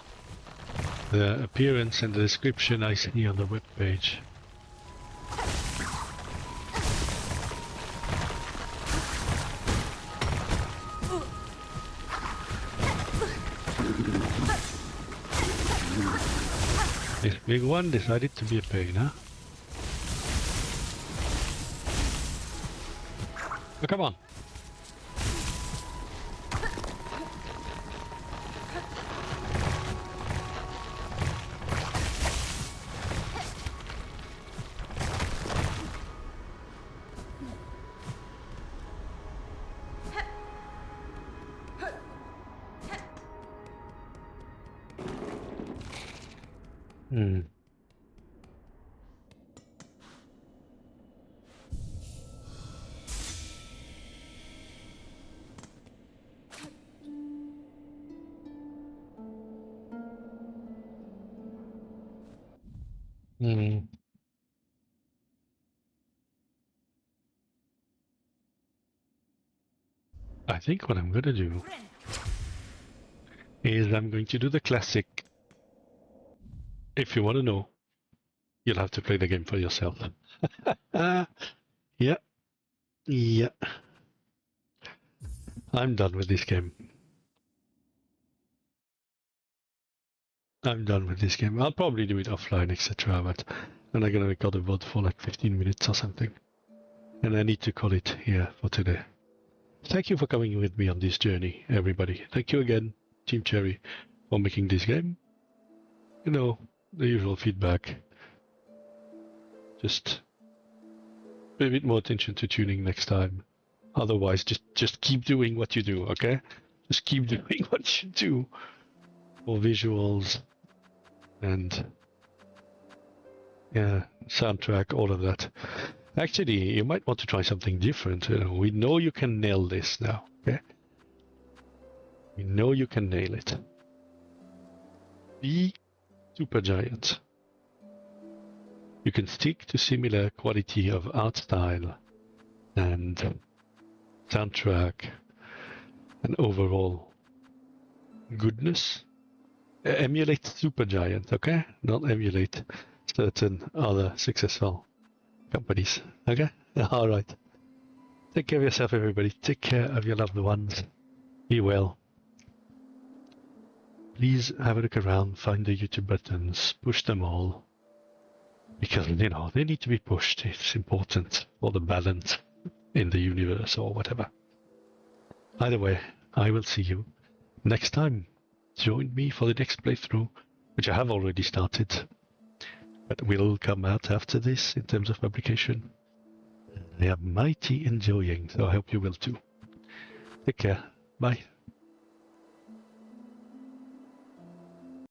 The appearance and the description I see on the webpage. This big one decided to be a pain, huh? Oh, come on. Hmm. Hmm. I think what I'm gonna do is I'm going to do the classic. If you want to know, you'll have to play the game for yourself. Yeah, yeah. I'm done with this game. I'm done with this game. I'll probably do it offline, etc. But I'm not gonna record a VOD for like 15 minutes or something. And I need to call it here for today. Thank you for coming with me on this journey, everybody. Thank you again, Team Cherry, for making this game. You know, the usual feedback. Just pay a bit more attention to tuning next time. Otherwise, just keep doing what you do, okay? Just keep doing what you do for visuals and yeah, soundtrack, all of that. Actually, you might want to try something different. You know, we know you can nail this now, okay? We know you can nail it. Be Supergiant. You can stick to similar quality of art style and soundtrack and overall goodness. Emulate Supergiant, okay? Not emulate certain other successful companies, okay? Alright. Take care of yourself, everybody. Take care of your loved ones. Be well. Please have a look around, find the YouTube buttons, push them all. Because, you know, they need to be pushed. It's important for the balance in the universe or whatever. Either way, I will see you next time. Join me for the next playthrough, which I have already started, but will come out after this in terms of publication. I am mighty enjoying, so I hope you will too. Take care. Bye.